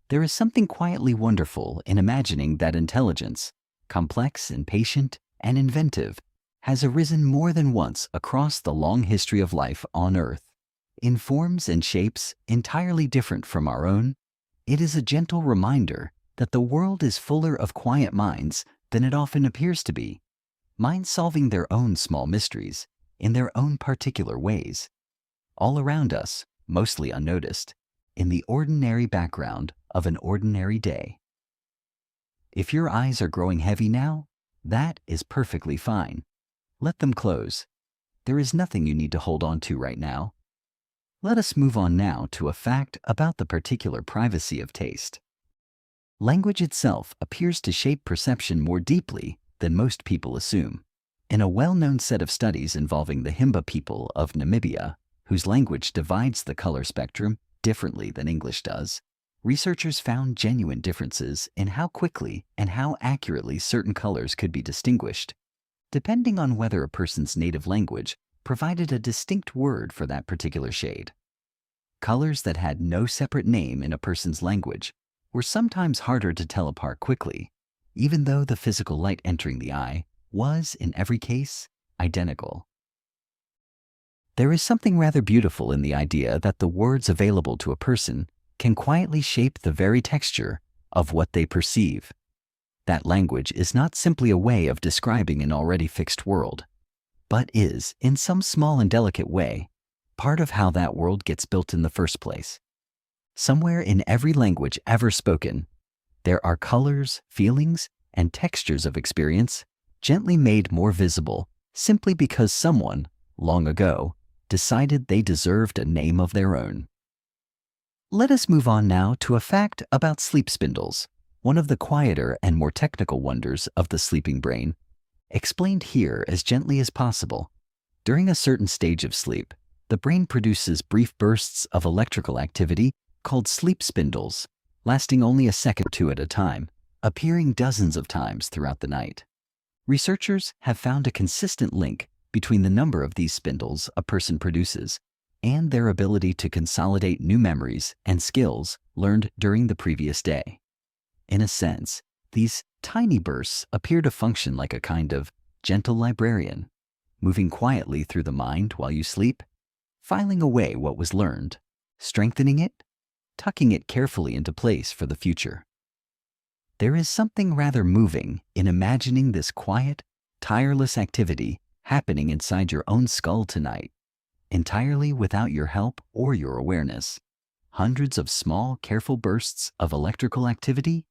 There is something quietly wonderful in imagining that intelligence, complex and patient and inventive, has arisen more than once across the long history of life on Earth. In forms and shapes entirely different from our own, it is a gentle reminder that the world is fuller of quiet minds than it often appears to be, minds solving their own small mysteries in their own particular ways, all around us, mostly unnoticed, in the ordinary background of an ordinary day. If your eyes are growing heavy now, that is perfectly fine. Let them close. There is nothing you need to hold on to right now. Let us move on now to a fact about the particular privacy of taste. Language itself appears to shape perception more deeply than most people assume. In a well-known set of studies involving the Himba people of Namibia, whose language divides the color spectrum differently than English does, researchers found genuine differences in how quickly and how accurately certain colors could be distinguished, depending on whether a person's native language provided a distinct word for that particular shade. Colors that had no separate name in a person's language were sometimes harder to tell apart quickly, even though the physical light entering the eye was, in every case, identical. There is something rather beautiful in the idea that the words available to a person can quietly shape the very texture of what they perceive. That language is not simply a way of describing an already fixed world, but is, in some small and delicate way, part of how that world gets built in the first place. Somewhere in every language ever spoken, there are colors, feelings, and textures of experience gently made more visible simply because someone, long ago, decided they deserved a name of their own. Let us move on now to a fact about sleep spindles, one of the quieter and more technical wonders of the sleeping brain, explained here as gently as possible. During a certain stage of sleep, the brain produces brief bursts of electrical activity called sleep spindles, lasting only a second or two at a time, appearing dozens of times throughout the night. Researchers have found a consistent link between the number of these spindles a person produces and their ability to consolidate new memories and skills learned during the previous day. In a sense, these tiny bursts appear to function like a kind of gentle librarian, moving quietly through the mind while you sleep, filing away what was learned, strengthening it, tucking it carefully into place for the future. There is something rather moving in imagining this quiet, tireless activity happening inside your own skull tonight, entirely without your help or your awareness. Hundreds of small, careful bursts of electrical activity,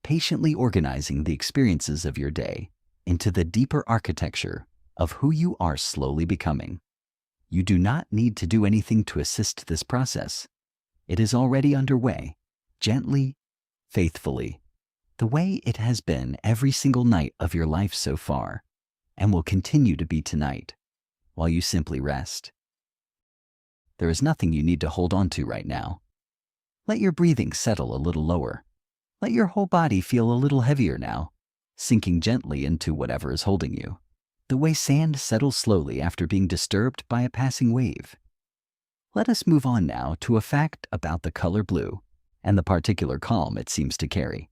patiently organizing the experiences of your day into the deeper architecture of who you are slowly becoming. You do not need to do anything to assist this process. It is already underway, gently, faithfully, the way it has been every single night of your life so far, and will continue to be tonight, while you simply rest. There is nothing you need to hold on to right now. Let your breathing settle a little lower. Let your whole body feel a little heavier now, sinking gently into whatever is holding you, the way sand settles slowly after being disturbed by a passing wave. Let us move on now to a fact about the color blue and the particular calm it seems to carry.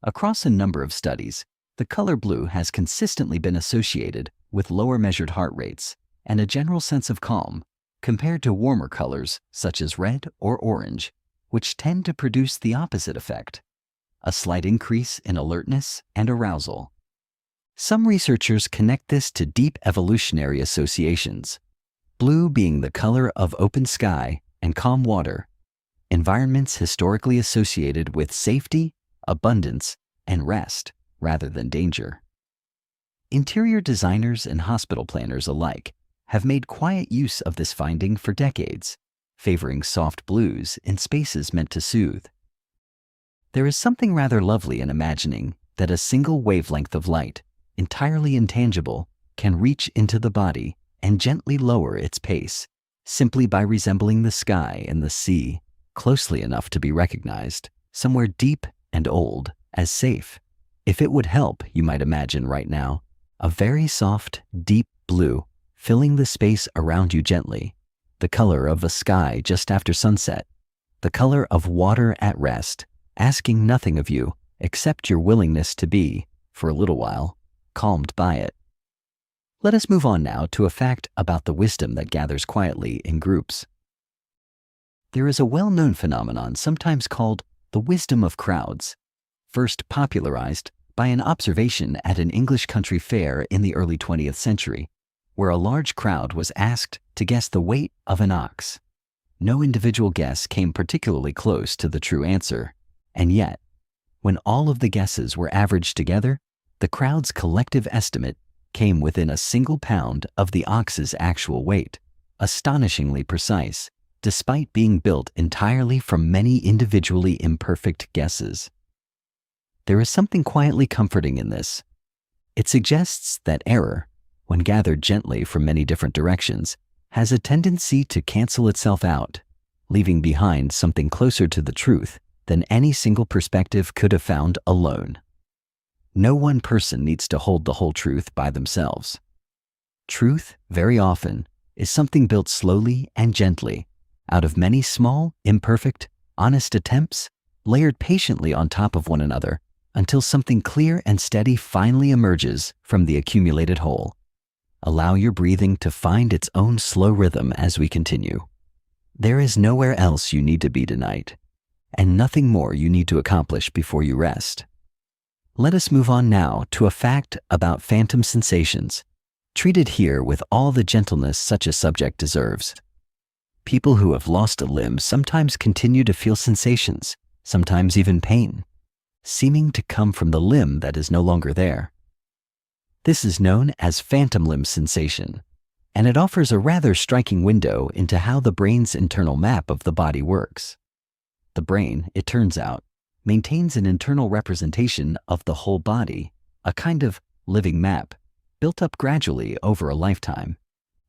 Across a number of studies, the color blue has consistently been associated with lower measured heart rates and a general sense of calm compared to warmer colors such as red or orange, which tend to produce the opposite effect, a slight increase in alertness and arousal. Some researchers connect this to deep evolutionary associations, blue being the color of open sky and calm water, environments historically associated with safety, abundance, and rest rather than danger. Interior designers and hospital planners alike have made quiet use of this finding for decades, favoring soft blues in spaces meant to soothe. There is something rather lovely in imagining that a single wavelength of light, entirely intangible, can reach into the body and gently lower its pace, simply by resembling the sky and the sea closely enough to be recognized, somewhere deep and old, as safe. If it would help, you might imagine right now, a very soft, deep blue filling the space around you gently, the color of a sky just after sunset, the color of water at rest, asking nothing of you except your willingness to be, for a little while, calmed by it. Let us move on now to a fact about the wisdom that gathers quietly in groups. There is a well-known phenomenon sometimes called the wisdom of crowds, first popularized by an observation at an English country fair in the early 20th century, where a large crowd was asked to guess the weight of an ox. No individual guess came particularly close to the true answer, and yet, when all of the guesses were averaged together, the crowd's collective estimate came within a single pound of the ox's actual weight, astonishingly precise, despite being built entirely from many individually imperfect guesses. There is something quietly comforting in this. It suggests that error, when gathered gently from many different directions, has a tendency to cancel itself out, leaving behind something closer to the truth than any single perspective could have found alone. No one person needs to hold the whole truth by themselves. Truth, very often, is something built slowly and gently, out of many small, imperfect, honest attempts, layered patiently on top of one another, until something clear and steady finally emerges from the accumulated whole. Allow your breathing to find its own slow rhythm as we continue. There is nowhere else you need to be tonight, and nothing more you need to accomplish before you rest. Let us move on now to a fact about phantom sensations, treated here with all the gentleness such a subject deserves. People who have lost a limb sometimes continue to feel sensations, sometimes even pain, seeming to come from the limb that is no longer there. This is known as phantom limb sensation, and it offers a rather striking window into how the brain's internal map of the body works. The brain, it turns out, maintains an internal representation of the whole body, a kind of living map, built up gradually over a lifetime.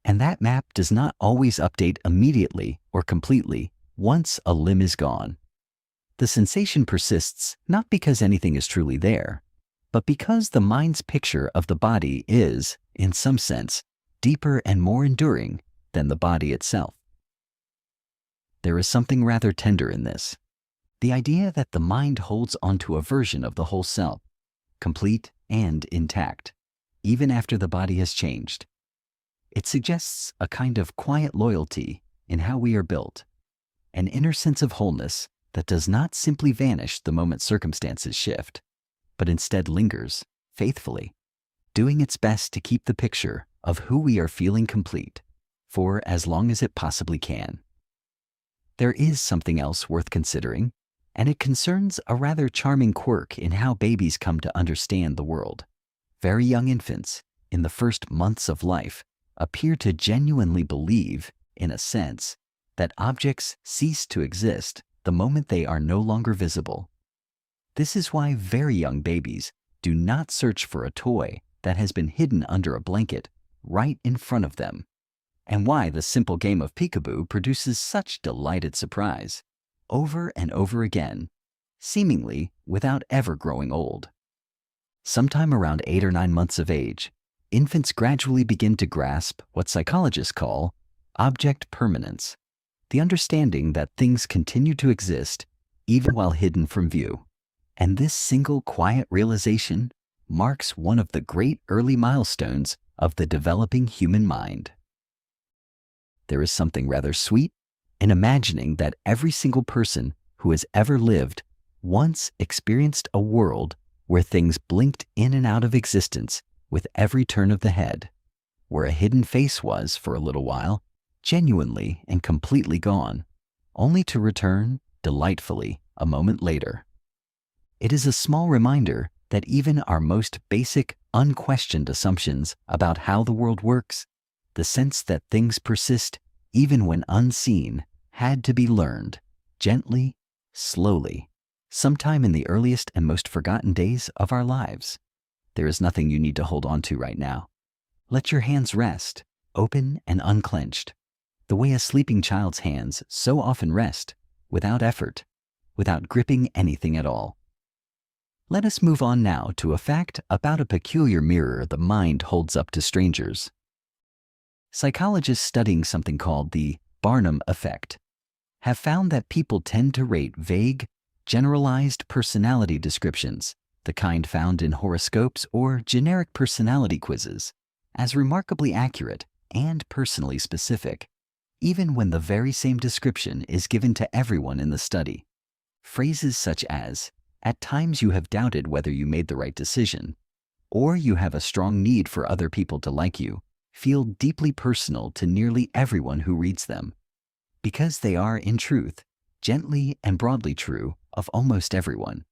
And that map does not always update immediately or completely once a limb is gone. The sensation persists not because anything is truly there, but because the mind's picture of the body is, in some sense, deeper and more enduring than the body itself. There is something rather tender in this. The idea that the mind holds onto a version of the whole self, complete and intact, even after the body has changed. It suggests a kind of quiet loyalty in how we are built, an inner sense of wholeness that does not simply vanish the moment circumstances shift, but instead lingers faithfully, doing its best to keep the picture of who we are feeling complete for as long as it possibly can. There is something else worth considering, and it concerns a rather charming quirk in how babies come to understand the world. Very young infants, in the first months of life, appear to genuinely believe, in a sense, that objects cease to exist the moment they are no longer visible. This is why very young babies do not search for a toy that has been hidden under a blanket right in front of them, and why the simple game of peekaboo produces such delighted surprise, over and over again, seemingly without ever growing old. Sometime around 8 or 9 months of age, infants gradually begin to grasp what psychologists call object permanence, the understanding that things continue to exist even while hidden from view. And this single quiet realization marks one of the great early milestones of the developing human mind. There is something rather sweet in imagining that every single person who has ever lived once experienced a world where things blinked in and out of existence with every turn of the head, where a hidden face was, for a little while, genuinely and completely gone, only to return delightfully a moment later. It is a small reminder that even our most basic, unquestioned assumptions about how the world works, the sense that things persist even when unseen, had to be learned, gently, slowly, sometime in the earliest and most forgotten days of our lives. There is nothing you need to hold on to right now. Let your hands rest, open and unclenched, the way a sleeping child's hands so often rest, without effort, without gripping anything at all. Let us move on now to a fact about a peculiar mirror the mind holds up to strangers. Psychologists studying something called the Barnum effect have found that people tend to rate vague, generalized personality descriptions, the kind found in horoscopes or generic personality quizzes, as remarkably accurate and personally specific, even when the very same description is given to everyone in the study. Phrases such as, "At times you have doubted whether you made the right decision," or "You have a strong need for other people to like you," feel deeply personal to nearly everyone who reads them, because they are, in truth, gently and broadly true of almost everyone.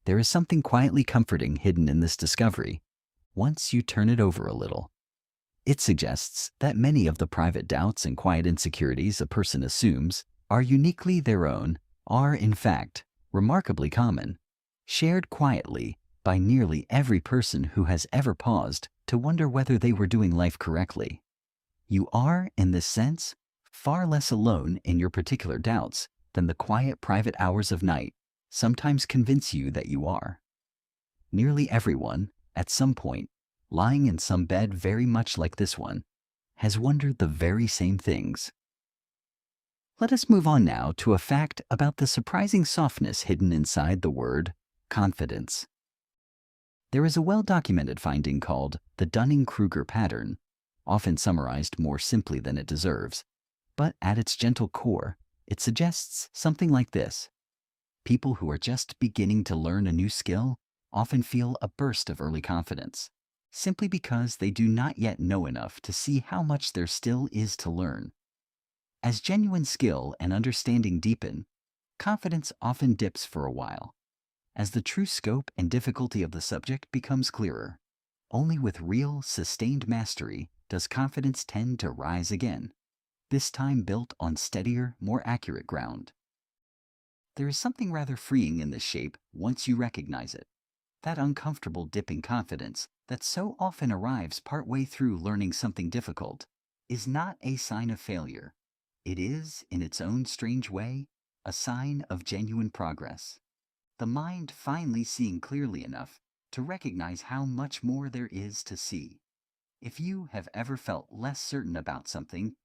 There is something quietly comforting hidden in this discovery, once you turn it over a little. It suggests that many of the private doubts and quiet insecurities a person assumes are uniquely their own, are, in fact, remarkably common, shared quietly by nearly every person who has ever paused to wonder whether they were doing life correctly. You are, in this sense, far less alone in your particular doubts than the quiet private hours of night sometimes convince you that you are. Nearly everyone, at some point, lying in some bed very much like this one, has wondered the very same things. Let us move on now to a fact about the surprising softness hidden inside the word confidence. There is a well-documented finding called the Dunning-Kruger pattern often summarized more simply than it deserves. But at its gentle core, it suggests something like this. People who are just beginning to learn a new skill often feel a burst of early confidence, simply because they do not yet know enough to see how much there still is to learn. As genuine skill and understanding deepen, confidence often dips for a while, as the true scope and difficulty of the subject becomes clearer. Only with real, sustained mastery does confidence tend to rise again, this time built on steadier, more accurate ground. There is something rather freeing in this shape once you recognize it. That uncomfortable dip in confidence that so often arrives partway through learning something difficult is not a sign of failure. It is, in its own strange way, a sign of genuine progress. The mind finally seeing clearly enough to recognize how much more there is to see. If you have ever felt less certain about something